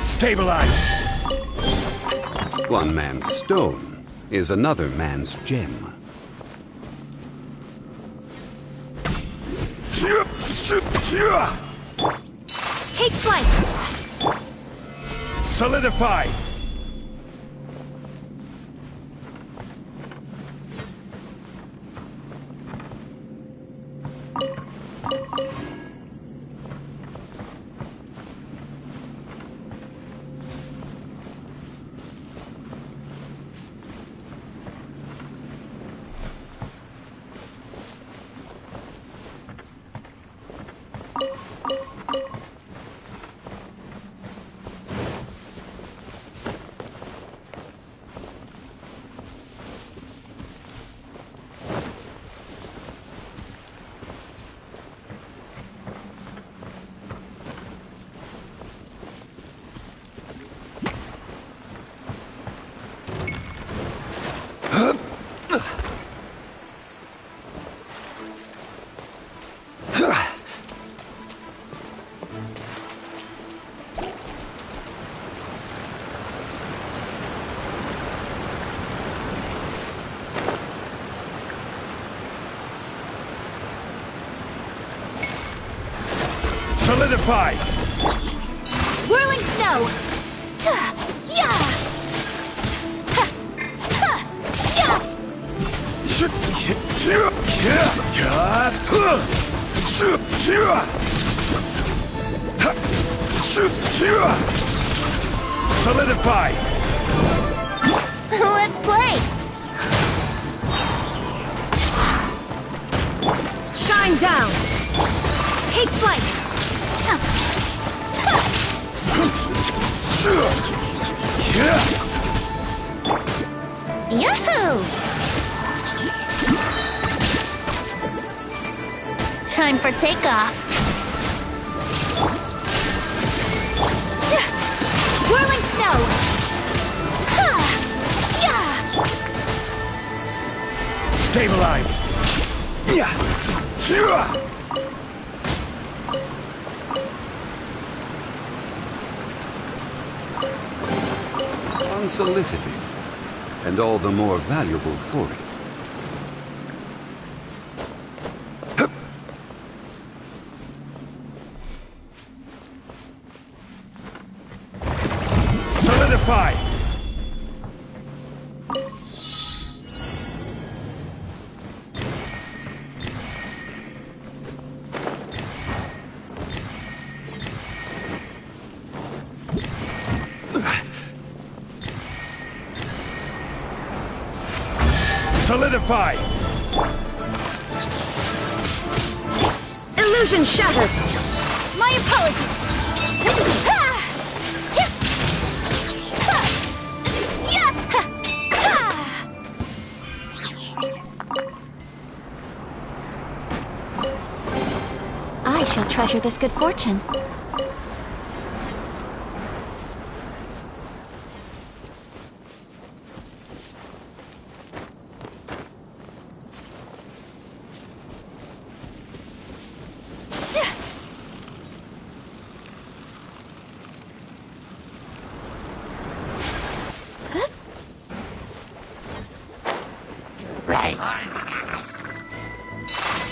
Stabilize! One man's stone is another man's gem. Take flight! Solidify! Solidify! Whirling snow! Yeah! Solidify! Let's play! Shine down! Take flight! Yahoo! Time for takeoff! Whirling snow! Stabilize! Unsolicited, and all the more valuable for it. Solidify! Solidify! Illusion shattered! My apologies! I shall treasure this good fortune.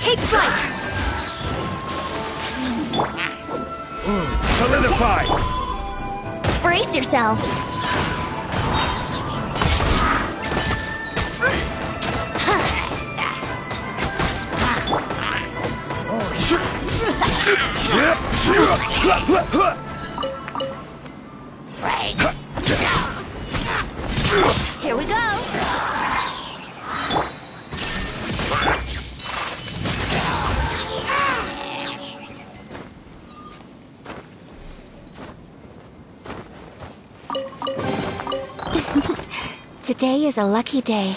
Take flight! Solidify! Brace yourselves! Here we go! Today is a lucky day.